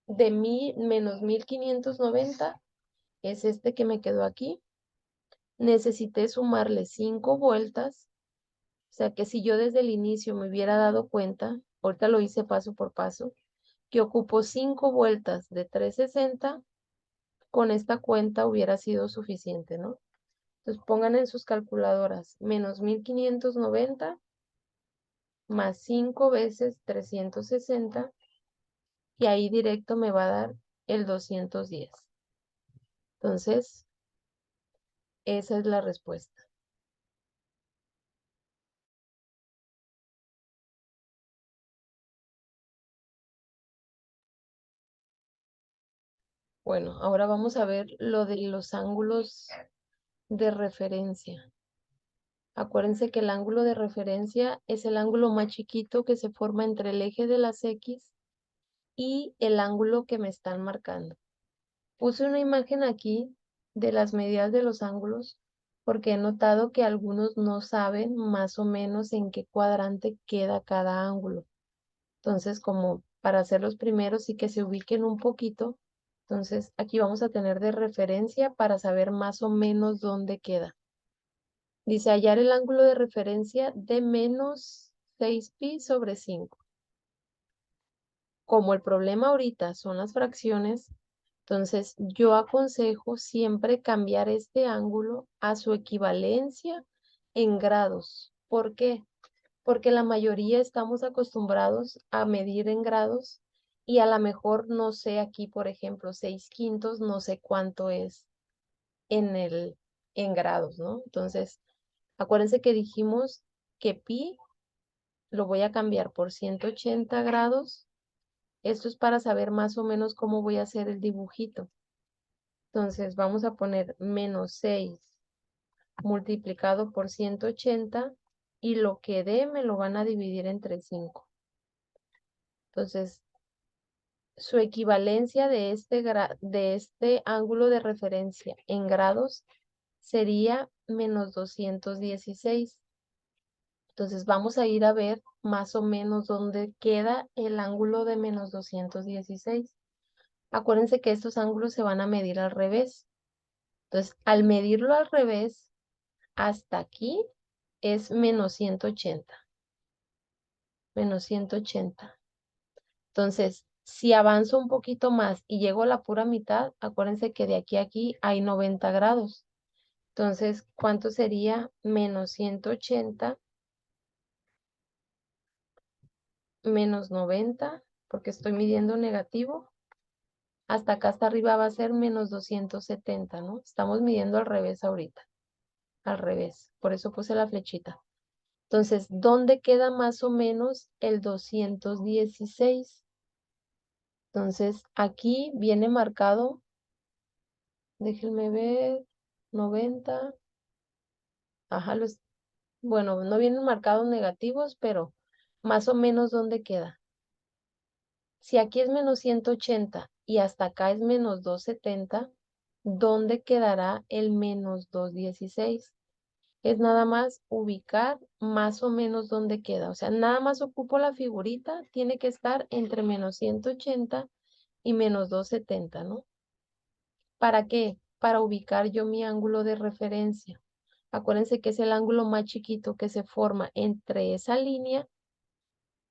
de menos 1590 es este que me quedó aquí. Necesité sumarle 5 vueltas, o sea que si yo desde el inicio me hubiera dado cuenta, ahorita lo hice paso por paso, que ocupo 5 vueltas de 360, con esta cuenta hubiera sido suficiente, ¿no? Entonces pongan en sus calculadoras menos 1590 más 5 veces 360 y ahí directo me va a dar el 210. Entonces, esa es la respuesta. Bueno, ahora vamos a ver lo de los ángulos de referencia. Acuérdense que el ángulo de referencia es el ángulo más chiquito que se forma entre el eje de las X y el ángulo que me están marcando. Puse una imagen aquí de las medidas de los ángulos porque he notado que algunos no saben más o menos en qué cuadrante queda cada ángulo. Entonces, como para hacer los primeros y que se ubiquen un poquito, entonces aquí vamos a tener de referencia para saber más o menos dónde queda. Dice hallar el ángulo de referencia de menos 6pi sobre 5. Como el problema ahorita son las fracciones, entonces yo aconsejo siempre cambiar este ángulo a su equivalencia en grados. ¿Por qué? Porque la mayoría estamos acostumbrados a medir en grados y a lo mejor no sé aquí, por ejemplo, 6/5, no sé cuánto es en grados, ¿no? Entonces, acuérdense que dijimos que pi lo voy a cambiar por 180 grados. Esto es para saber más o menos cómo voy a hacer el dibujito. Entonces vamos a poner menos 6 multiplicado por 180 y lo que dé me lo van a dividir entre 5. Entonces, su equivalencia de este ángulo de referencia en grados sería menos 216. Entonces vamos a ir a ver más o menos dónde queda el ángulo de menos 216. Acuérdense que estos ángulos se van a medir al revés. Entonces, al medirlo al revés, hasta aquí es menos 180. Menos 180. Entonces, si avanzo un poquito más y llego a la pura mitad, acuérdense que de aquí a aquí hay 90 grados. Entonces, ¿cuánto sería menos 180 menos 90? Porque estoy midiendo negativo. Hasta acá hasta arriba va a ser menos 270, ¿no? Estamos midiendo al revés ahorita. Al revés. Por eso puse la flechita. Entonces, ¿dónde queda más o menos el 216? Entonces, aquí viene marcado, déjenme ver, 90. Ajá, bueno, no vienen marcados negativos, pero más o menos ¿dónde queda? Si aquí es menos 180 y hasta acá es menos 270, ¿dónde quedará el menos 216? Es nada más ubicar más o menos dónde queda. O sea, nada más ocupo la figurita, tiene que estar entre menos 180 y menos 270, ¿no? ¿Para qué? Para ubicar yo mi ángulo de referencia. Acuérdense que es el ángulo más chiquito que se forma entre esa línea,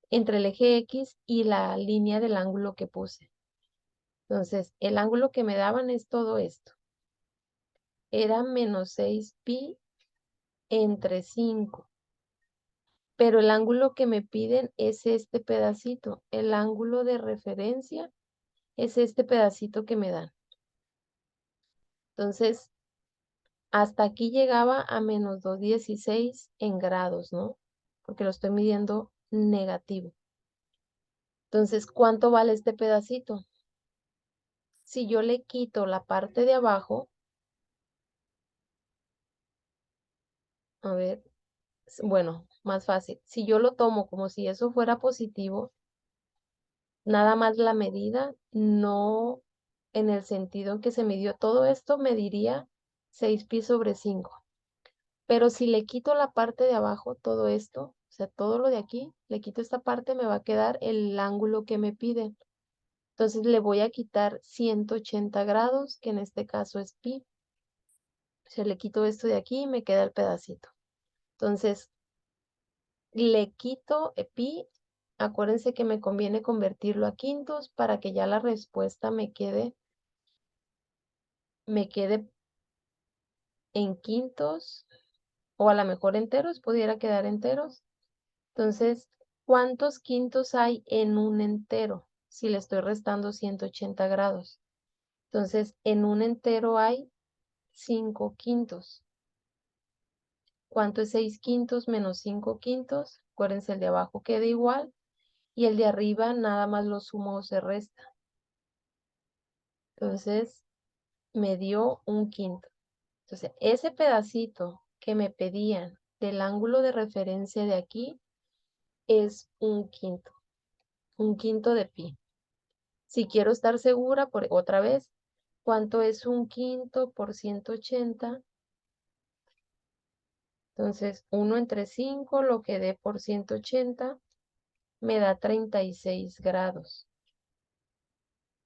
entre el eje X y la línea del ángulo que puse. Entonces, el ángulo que me daban es todo esto. Era menos 6pi entre 5. Pero el ángulo que me piden es este pedacito. El ángulo de referencia es este pedacito que me dan. Entonces, hasta aquí llegaba a menos 216 en grados, ¿no? Porque lo estoy midiendo negativo. Entonces, ¿cuánto vale este pedacito? Si yo le quito la parte de abajo, a ver, bueno, más fácil. Si yo lo tomo como si eso fuera positivo, nada más la medida, no en el sentido en que se midió todo esto, mediría 6pi sobre 5. Pero si le quito la parte de abajo, todo esto, o sea, todo lo de aquí, le quito esta parte, me va a quedar el ángulo que me piden. Entonces le voy a quitar 180 grados, que en este caso es pi. Se le quito esto de aquí y me queda el pedacito. Entonces, le quito pi. Acuérdense que me conviene convertirlo a quintos para que ya la respuesta me quede en quintos o a lo mejor enteros, pudiera quedar enteros. Entonces, ¿cuántos quintos hay en un entero? Si le estoy restando 180 grados. Entonces, en un entero hay 5 quintos. ¿Cuánto es 6 quintos menos 5 quintos? Acuérdense, el de abajo queda igual y el de arriba nada más lo sumo o se resta. Entonces, me dio un quinto. Entonces, ese pedacito que me pedían del ángulo de referencia de aquí es un quinto de pi. Si quiero estar segura, otra vez, ¿cuánto es un quinto por 180? Entonces, 1 entre 5, lo que dé por 180, me da 36 grados.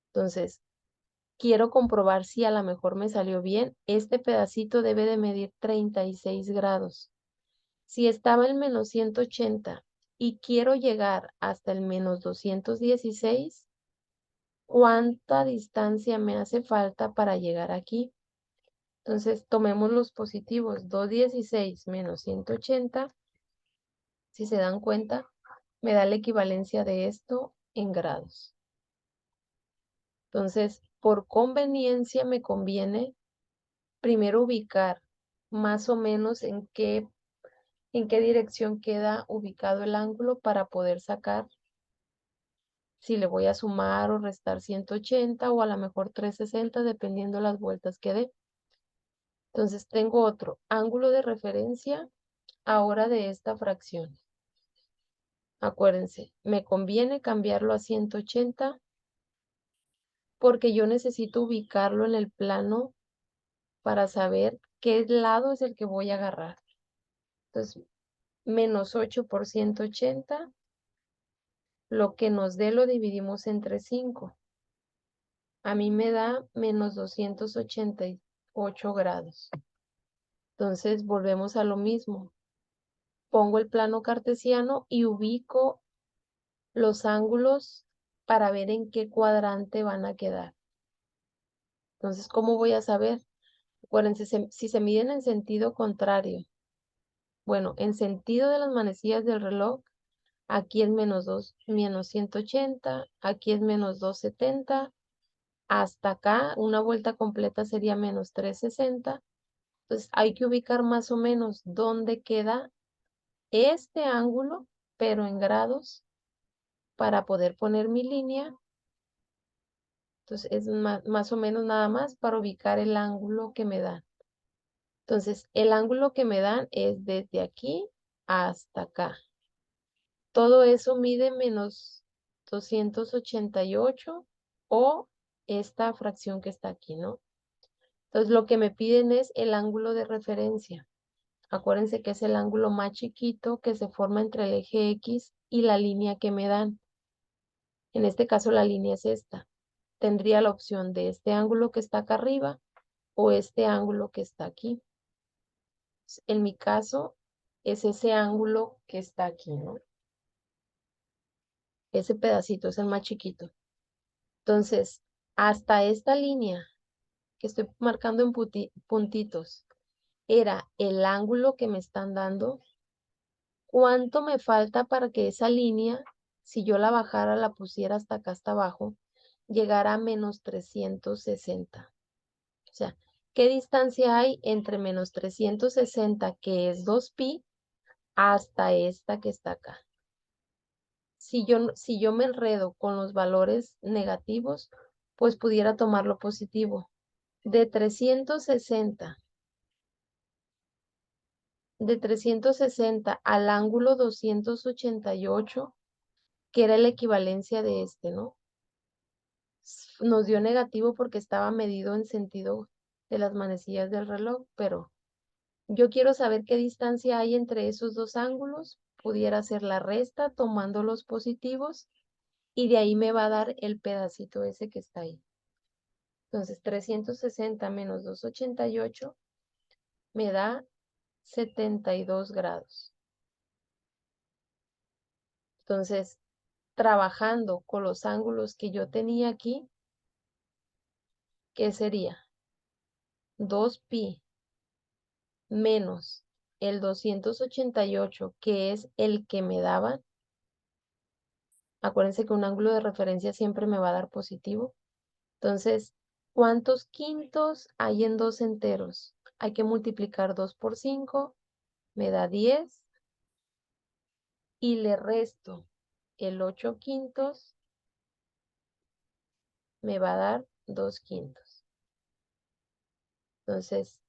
Entonces, quiero comprobar si a lo mejor me salió bien. Este pedacito debe de medir 36 grados. Si estaba en menos 180 y quiero llegar hasta el menos 216, ¿cuánta distancia me hace falta para llegar aquí? Entonces, tomemos los positivos. 216 menos 180, si se dan cuenta, me da la equivalencia de esto en grados. Entonces, por conveniencia me conviene primero ubicar más o menos en qué en qué dirección queda ubicado el ángulo para poder sacar si le voy a sumar o restar 180 o a lo mejor 360 dependiendo las vueltas que dé. Entonces tengo otro ángulo de referencia ahora de esta fracción. Acuérdense, me conviene cambiarlo a 180 porque yo necesito ubicarlo en el plano para saber qué lado es el que voy a agarrar. Entonces, menos 8 por 180, lo que nos dé lo dividimos entre 5. A mí me da menos 288 grados. Entonces, volvemos a lo mismo. Pongo el plano cartesiano y ubico los ángulos para ver en qué cuadrante van a quedar. Entonces, ¿cómo voy a saber? Acuérdense, si se miden en sentido contrario, bueno, en sentido de las manecillas del reloj, aquí es menos 180, aquí es menos 270, hasta acá una vuelta completa sería menos 360. Entonces hay que ubicar más o menos dónde queda este ángulo, pero en grados, para poder poner mi línea. Entonces es más o menos nada más para ubicar el ángulo que me dan. Entonces el ángulo que me dan es desde aquí hasta acá. Todo eso mide menos 288 o esta fracción que está aquí, ¿no? Entonces lo que me piden es el ángulo de referencia. Acuérdense que es el ángulo más chiquito que se forma entre el eje X y la línea que me dan. En este caso la línea es esta. Tendría la opción de este ángulo que está acá arriba o este ángulo que está aquí. En mi caso es ese ángulo que está aquí, ¿no? Ese pedacito es el más chiquito. Entonces, hasta esta línea que estoy marcando en puntitos, era el ángulo que me están dando. ¿Cuánto me falta para que esa línea, si yo la bajara, la pusiera hasta acá, hasta abajo, llegara a menos 360? O sea, ¿qué distancia hay entre menos 360, que es 2pi, hasta esta que está acá? Si yo me enredo con los valores negativos, pues pudiera tomar lo positivo. De 360 al ángulo 288, que era la equivalencia de este, ¿no? Nos dio negativo porque estaba medido en sentido de las manecillas del reloj, pero yo quiero saber qué distancia hay entre esos dos ángulos. Pudiera hacer la resta tomando los positivos y de ahí me va a dar el pedacito ese que está ahí. Entonces, 360 menos 288 me da 72 grados. Entonces, trabajando con los ángulos que yo tenía aquí, ¿qué sería? 2pi menos el 288, que es el que me daban. Acuérdense que un ángulo de referencia siempre me va a dar positivo. Entonces, ¿cuántos quintos hay en dos enteros? Hay que multiplicar 2 por 5, me da 10, y le resto el 8 quintos, me va a dar 2 quintos. Entonces,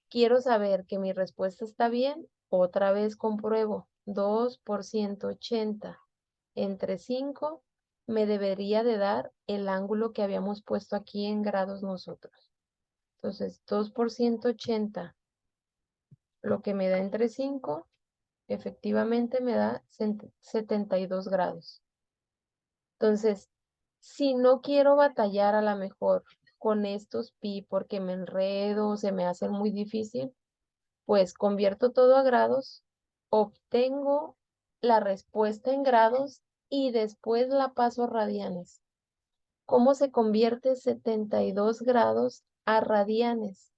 quiero saber que mi respuesta está bien. Otra vez compruebo. 2 por 180 entre 5 me debería de dar el ángulo que habíamos puesto aquí en grados nosotros. Entonces, 2 por 180, lo que me da entre 5, efectivamente me da 72 grados. Entonces, si no quiero batallar a lo mejor con estos pi porque me enredo, se me hace muy difícil, pues convierto todo a grados, obtengo la respuesta en grados y después la paso a radianes. ¿Cómo se convierte 72 grados a radianes?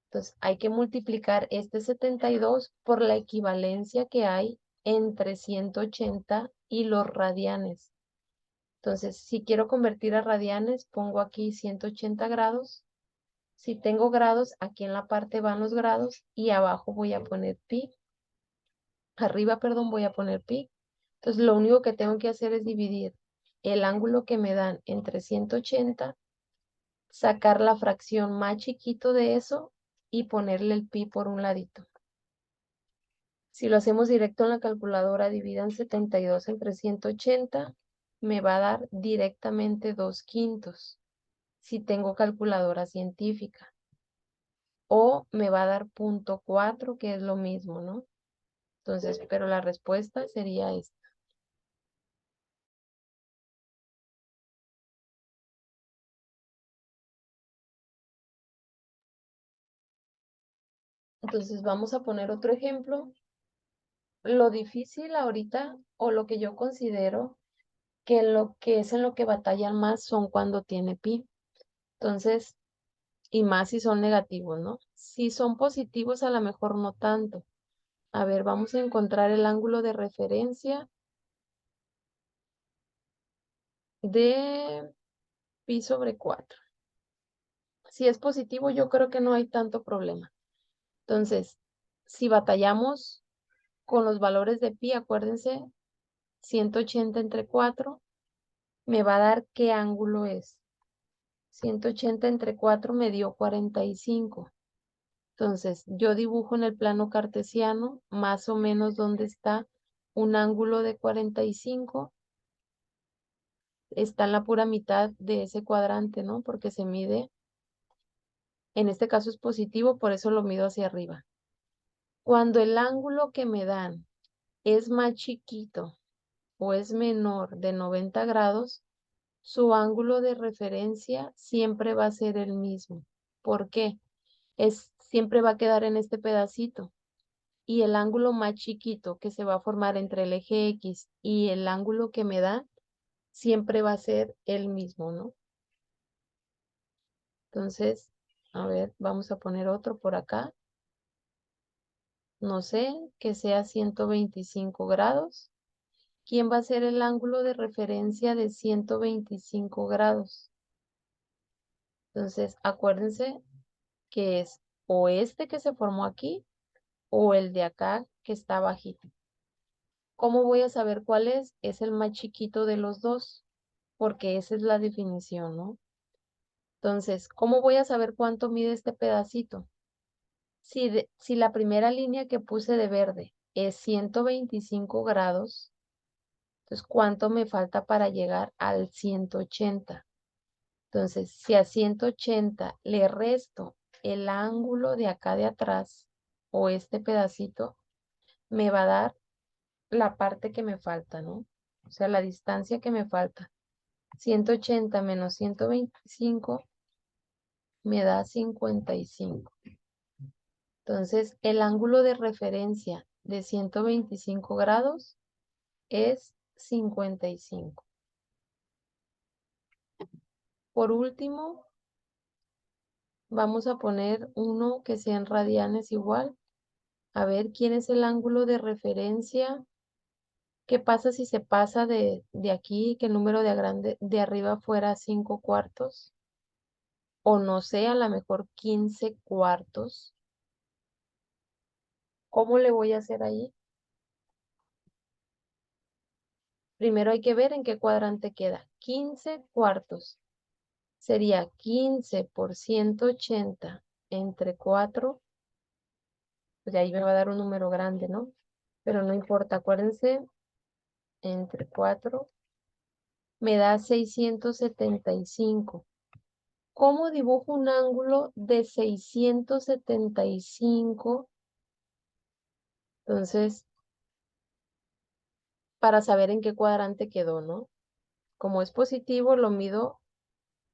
Entonces hay que multiplicar este 72 por la equivalencia que hay entre 180 y los radianes. Entonces, si quiero convertir a radianes, pongo aquí 180 grados. Si tengo grados, aquí en la parte van los grados y abajo voy a poner pi. Arriba, perdón, voy a poner pi. Entonces, lo único que tengo que hacer es dividir el ángulo que me dan entre 180, sacar la fracción más chiquito de eso y ponerle el pi por un ladito. Si lo hacemos directo en la calculadora, dividan 72 entre 180, me va a dar directamente 2/5 si tengo calculadora científica. O me va a dar 0.4, que es lo mismo, ¿no? Entonces, pero la respuesta sería esta. Entonces, vamos a poner otro ejemplo. Lo difícil ahorita, o lo que yo considero que lo que es en lo que batallan más son cuando tiene pi. Entonces, y más si son negativos, ¿no? Si son positivos, a lo mejor no tanto. A ver, vamos a encontrar el ángulo de referencia de pi sobre 4. Si es positivo, yo creo que no hay tanto problema. Entonces, si batallamos con los valores de pi, acuérdense, 180 entre 4, me va a dar qué ángulo es. 180 entre 4 me dio 45. Entonces, yo dibujo en el plano cartesiano más o menos dónde está un ángulo de 45. Está en la pura mitad de ese cuadrante, ¿no? Porque se mide, en este caso es positivo, por eso lo mido hacia arriba. Cuando el ángulo que me dan es más chiquito o es menor de 90 grados, su ángulo de referencia siempre va a ser el mismo. ¿Por qué? Siempre va a quedar en este pedacito. Y el ángulo más chiquito que se va a formar entre el eje X y el ángulo que me da, siempre va a ser el mismo, ¿no? Entonces, a ver, vamos a poner otro por acá. No sé, que sea 125 grados. ¿Quién va a ser el ángulo de referencia de 125 grados? Entonces, acuérdense que es o este que se formó aquí o el de acá que está bajito. ¿Cómo voy a saber cuál es? Es el más chiquito de los dos, porque esa es la definición, ¿no? Entonces, ¿cómo voy a saber cuánto mide este pedacito? Si la primera línea que puse de verde es 125 grados, entonces, ¿cuánto me falta para llegar al 180? Entonces, si a 180 le resto el ángulo de acá de atrás o este pedacito, me va a dar la parte que me falta, ¿no? O sea, la distancia que me falta. 180 menos 125 me da 55. Entonces, el ángulo de referencia de 125 grados es 55. Por último, vamos a poner uno que sea en radianes igual. A ver quién es el ángulo de referencia. ¿Qué pasa si se pasa de aquí, que el número de arriba fuera 5 cuartos? O no sé, a lo mejor 15 cuartos. ¿Cómo le voy a hacer ahí? Primero hay que ver en qué cuadrante queda. 15 cuartos. Sería 15 por 180 entre 4. Pues ahí me va a dar un número grande, ¿no? Pero no importa, acuérdense, entre 4 me da 675. ¿Cómo dibujo un ángulo de 675? Entonces, para saber en qué cuadrante quedó, ¿no? Como es positivo, lo mido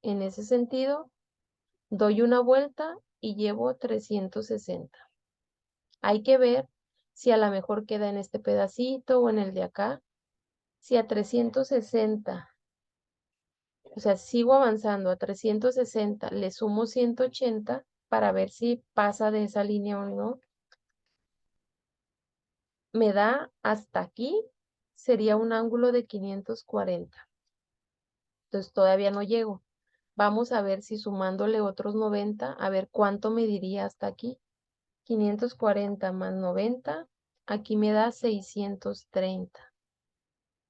en ese sentido, doy una vuelta y llevo 360. Hay que ver si a lo mejor queda en este pedacito o en el de acá. Si a 360, o sea, sigo avanzando a 360, le sumo 180 para ver si pasa de esa línea o no. Me da hasta aquí, sería un ángulo de 540. Entonces todavía no llego. Vamos a ver si sumándole otros 90, a ver cuánto me diría hasta aquí. 540 más 90 aquí me da 630.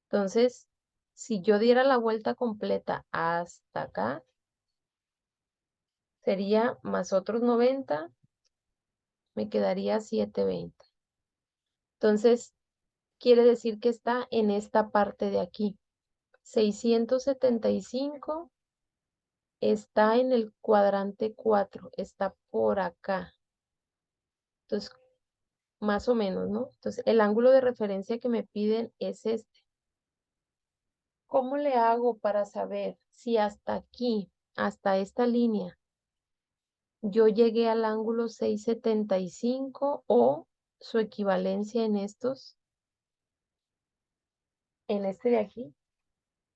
Entonces, si yo diera la vuelta completa hasta acá, sería más otros 90, me quedaría 720. Entonces, quiere decir que está en esta parte de aquí. 675 está en el cuadrante 4, está por acá. Entonces, más o menos, ¿no? Entonces, el ángulo de referencia que me piden es este. ¿Cómo le hago para saber si hasta aquí, hasta esta línea, yo llegué al ángulo 675 o su equivalencia en estos, en este de aquí?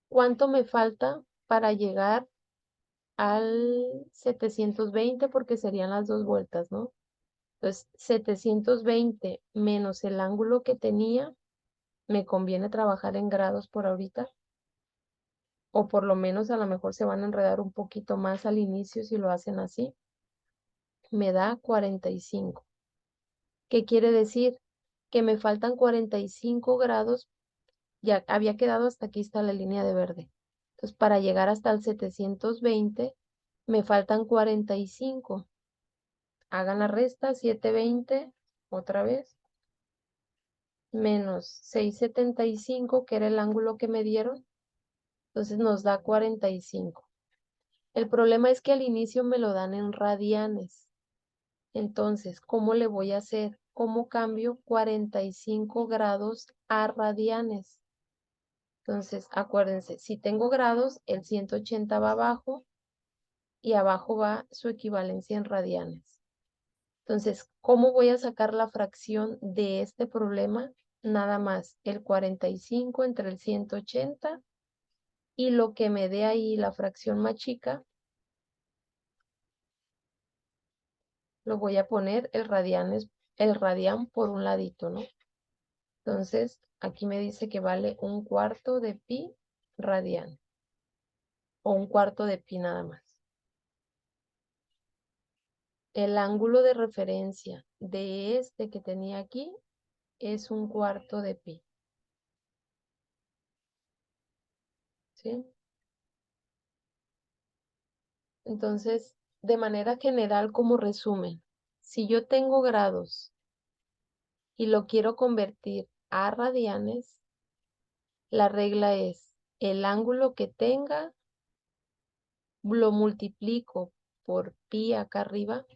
¿Cuánto me falta para llegar al 720? Porque serían las dos vueltas, ¿no? Entonces, 720 menos el ángulo que tenía, me conviene trabajar en grados por ahorita, o por lo menos a lo mejor se van a enredar un poquito más al inicio si lo hacen así. Me da 45. ¿Qué quiere decir? Que me faltan 45 grados, ya había quedado hasta aquí está la línea de verde. Entonces, para llegar hasta el 720, me faltan 45. Hagan la resta, 720, otra vez, menos 675, que era el ángulo que me dieron. Entonces nos da 45. El problema es que al inicio me lo dan en radianes. Entonces, ¿cómo le voy a hacer? ¿Cómo cambio 45 grados a radianes? Entonces, acuérdense, si tengo grados, el 180 va abajo y abajo va su equivalencia en radianes. Entonces, ¿cómo voy a sacar la fracción de este problema? Nada más el 45 entre el 180 y lo que me dé ahí la fracción más chica, lo voy a poner el radian por un ladito, ¿no? Entonces, aquí me dice que vale un cuarto de pi radian, o un cuarto de pi nada más. El ángulo de referencia de este que tenía aquí es un cuarto de pi, ¿sí? Entonces, de manera general, como resumen, si yo tengo grados y lo quiero convertir a radianes, la regla es el ángulo que tenga, lo multiplico por pi acá arriba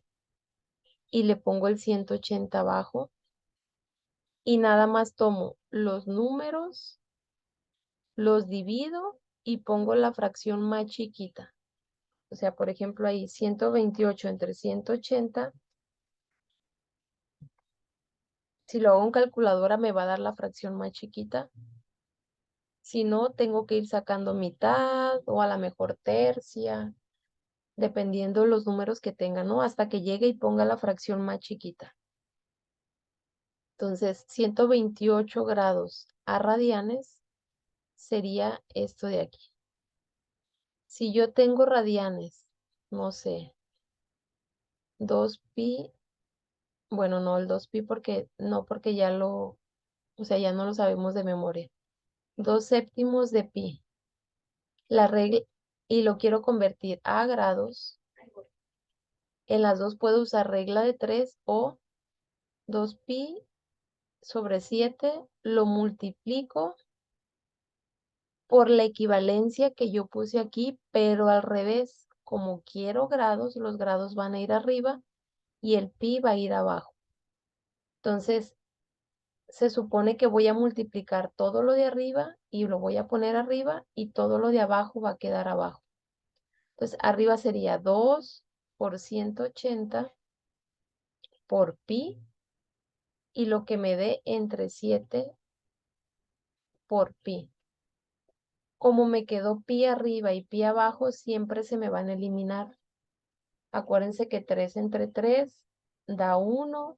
y le pongo el 180 abajo y nada más tomo los números, los divido y pongo la fracción más chiquita. O sea, por ejemplo, ahí 128 entre 180. Si lo hago en calculadora me va a dar la fracción más chiquita. Si no, tengo que ir sacando mitad o a la mejor tercia, dependiendo los números que tenga, ¿no? Hasta que llegue y ponga la fracción más chiquita. Entonces, 128 grados a radianes sería esto de aquí. Si yo tengo radianes, no sé, 2pi, bueno, no el 2pi porque no, porque ya lo, o sea, ya no lo sabemos de memoria. 2/7 de pi. La regla, y lo quiero convertir a grados. En las dos puedo usar regla de 3 o 2pi sobre 7 lo multiplico por la equivalencia que yo puse aquí, pero al revés. Como quiero grados, los grados van a ir arriba y el pi va a ir abajo. Entonces, se supone que voy a multiplicar todo lo de arriba y lo voy a poner arriba y todo lo de abajo va a quedar abajo. Entonces, arriba sería 2 por 180 por pi y lo que me dé entre 7 por pi. Como me quedó pi arriba y pi abajo, siempre se me van a eliminar. Acuérdense que 3 entre 3 da 1,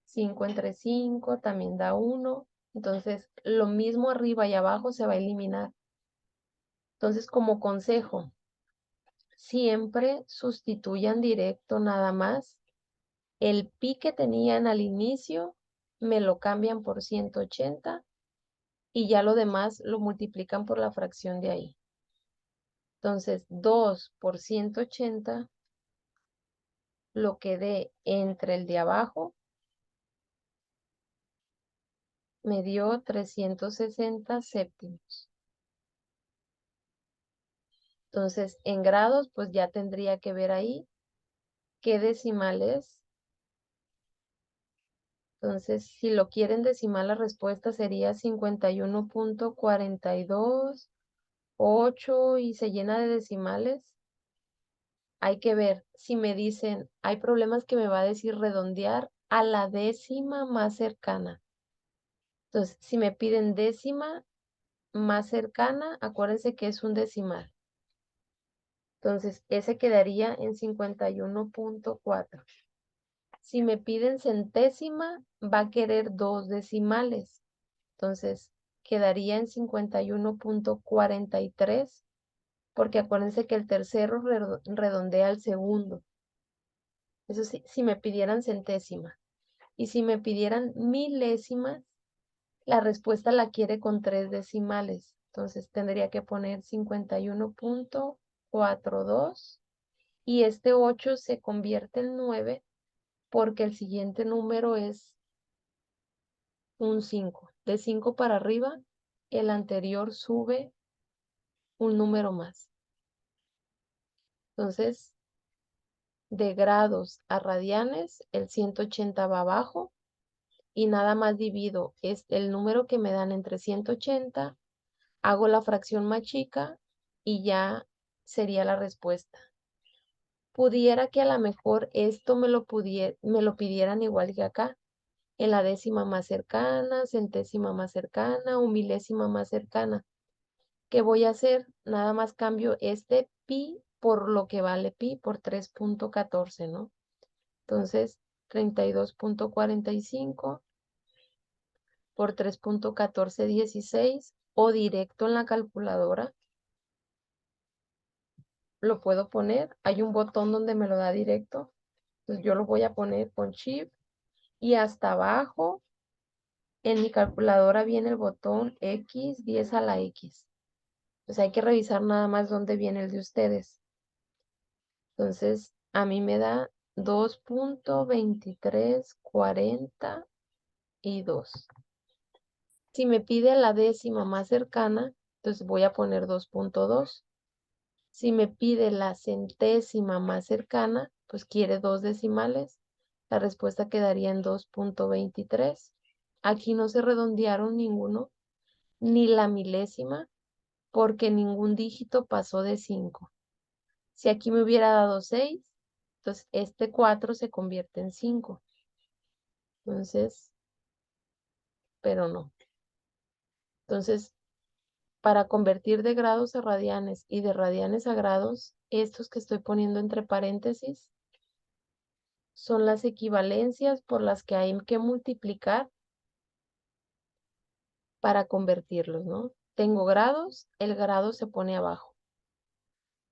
5 entre 5 también da 1. Entonces, lo mismo arriba y abajo se va a eliminar. Entonces, como consejo, siempre sustituyan directo nada más el pi que tenían al inicio me lo cambian por 180 y ya lo demás lo multiplican por la fracción de ahí. Entonces, 2 por 180, lo que dé entre el de abajo, me dio 360 séptimos. Entonces, en grados, pues ya tendría que ver ahí qué decimal es. Entonces, si lo quieren decimal, la respuesta sería 51.42, y se llena de decimales. Hay que ver, si me dicen, hay problemas que me va a decir redondear a la décima más cercana. Entonces, si me piden décima más cercana, acuérdense que es un decimal. Entonces, ese quedaría en 51.4. Si me piden centésima, va a querer dos decimales. Entonces, quedaría en 51.43, porque acuérdense que el tercero redondea al segundo. Eso sí, si me pidieran centésima. Y si me pidieran milésimas, la respuesta la quiere con tres decimales. Entonces, tendría que poner 51.42 y este 8 se convierte en 9 porque el siguiente número es un 5. De 5 para arriba, el anterior sube un número más. Entonces, de grados a radianes, el 180 va abajo y nada más divido el número que me dan entre 180, hago la fracción más chica y ya sería la respuesta. Pudiera que a lo mejor esto me lo pidieran igual que acá, en la décima más cercana, centésima más cercana o milésima más cercana. ¿Qué voy a hacer? Nada más cambio este pi por lo que vale pi, por 3.14, ¿no? Entonces, 32.45 por 3.1416 o directo en la calculadora lo puedo poner. Hay un botón donde me lo da directo. Entonces yo lo voy a poner con Shift y hasta abajo en mi calculadora viene el botón X, 10 a la X. Pues hay que revisar nada más dónde viene el de ustedes. Entonces, a mí me da 2.2342. Si me pide la décima más cercana, entonces voy a poner 2.2. Si me pide la centésima más cercana, pues quiere dos decimales. La respuesta quedaría en 2.23. Aquí no se redondearon ninguno, ni la milésima, porque ningún dígito pasó de 5. Si aquí me hubiera dado 6, entonces este 4 se convierte en 5. Entonces, pero no. Entonces, para convertir de grados a radianes y de radianes a grados, estos que estoy poniendo entre paréntesis son las equivalencias por las que hay que multiplicar para convertirlos, ¿no? Tengo grados, el grado se pone abajo.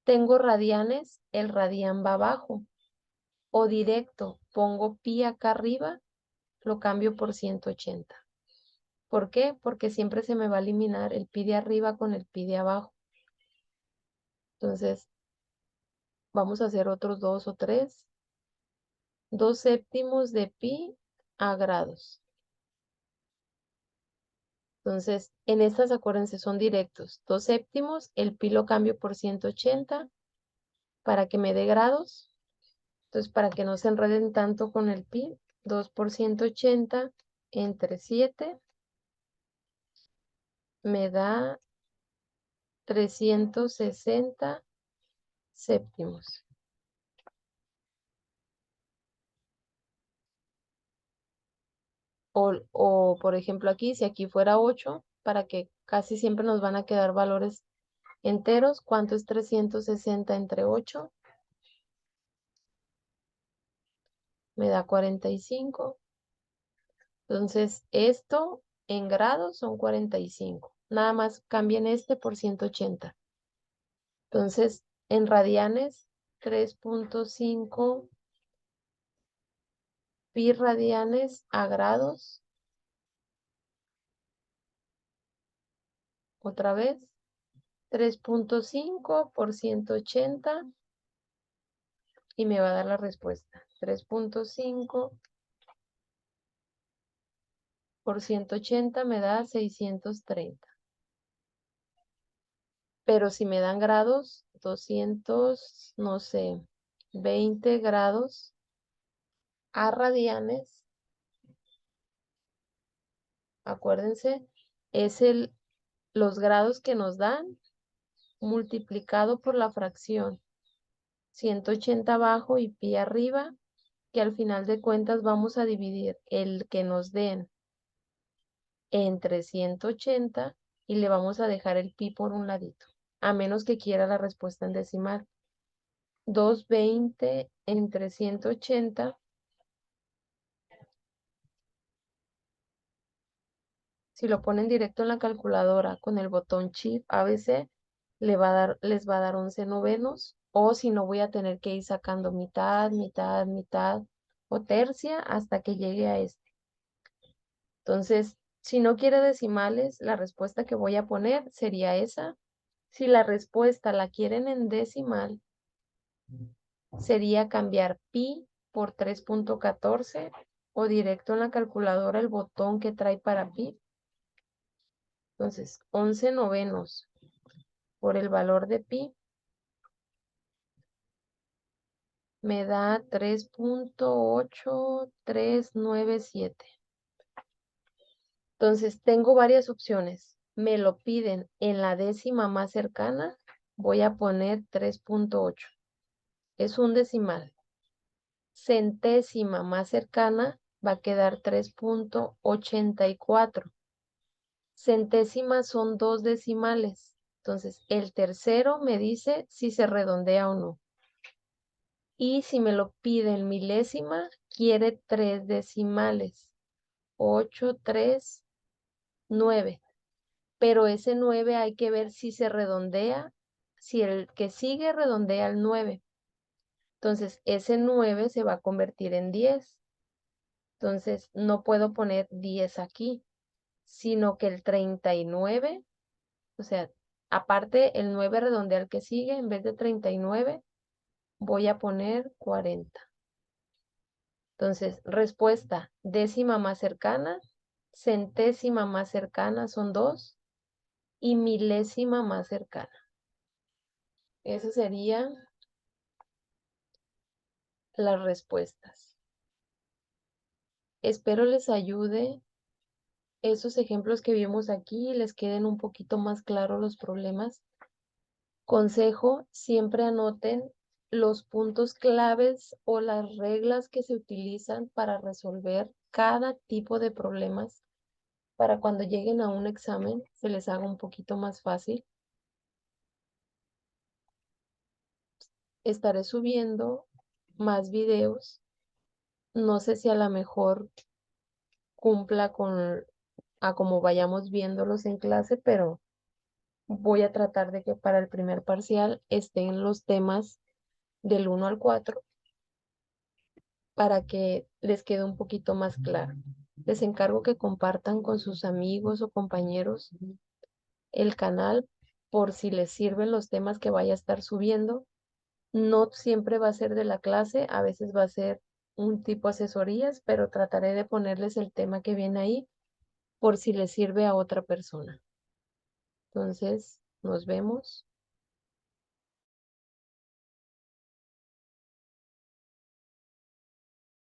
Tengo radianes, el radian va abajo. O directo, pongo pi acá arriba, lo cambio por 180. ¿Por qué? Porque siempre se me va a eliminar el pi de arriba con el pi de abajo. Entonces, vamos a hacer otros dos o tres. 2 séptimos de pi a grados. Entonces, en estas, acuérdense, son directos. 2 séptimos, el pi lo cambio por 180 para que me dé grados. Entonces, para que no se enreden tanto con el pi, 2 por 180 entre 7 me da 360 séptimos. Por ejemplo, aquí, si aquí fuera 8, para que casi siempre nos van a quedar valores enteros, ¿cuánto es 360 entre 8? Me da 45. Entonces, esto en grados son 45. Nada más cambien este por 180. Entonces, en radianes, 3.5 pi radianes a grados Otra vez, 3.5 por 180 y me va a dar la respuesta. 3.5 por 180 me da 630. Pero si me dan grados, 200, no sé, 20 grados a radianes, acuérdense, es los grados que nos dan multiplicado por la fracción. 180 abajo y pi arriba, que al final de cuentas vamos a dividir el que nos den entre 180 y le vamos a dejar el pi por un ladito, a menos que quiera la respuesta en decimal. 220 entre 180, si lo ponen directo en la calculadora con el botón Shift ABC, les va a dar 11 novenos, o si no voy a tener que ir sacando mitad, mitad, mitad o tercia hasta que llegue a este. Entonces, si no quiere decimales, la respuesta que voy a poner sería esa. Si la respuesta la quieren en decimal, sería cambiar pi por 3.14 o directo en la calculadora el botón que trae para pi. Entonces, 11 novenos por el valor de pi me da 3.8397. Entonces, tengo varias opciones. Me lo piden en la décima más cercana, voy a poner 3.8. Es un decimal. Centésima más cercana va a quedar 3.84. Centésimas son dos decimales. Entonces, el tercero me dice si se redondea o no. Y si me lo pide en milésima, quiere tres decimales. 8, 3, 9. Pero ese 9 hay que ver si se redondea, si el que sigue redondea al 9. Entonces, ese 9 se va a convertir en 10. Entonces, no puedo poner 10 aquí, sino que el 39, o sea, aparte el 9 redondea al que sigue, en vez de 39, voy a poner 40. Entonces, respuesta, décima más cercana, centésima más cercana son 2 y milésima más cercana. Esas serían las respuestas. Espero les ayude esos ejemplos que vimos aquí y les queden un poquito más claros los problemas. Consejo, siempre anoten los puntos claves o las reglas que se utilizan para resolver cada tipo de problemas para cuando lleguen a un examen se les haga un poquito más fácil. Estaré subiendo más videos. No sé si a lo mejor cumpla con a como vayamos viéndolos en clase, pero voy a tratar de que para el primer parcial estén los temas del 1 al 4 para que les quede un poquito más claro. Les encargo que compartan con sus amigos o compañeros el canal por si les sirven los temas que vaya a estar subiendo. No siempre va a ser de la clase, a veces va a ser un tipo asesorías, pero trataré de ponerles el tema que viene ahí por si les sirve a otra persona. Entonces, nos vemos.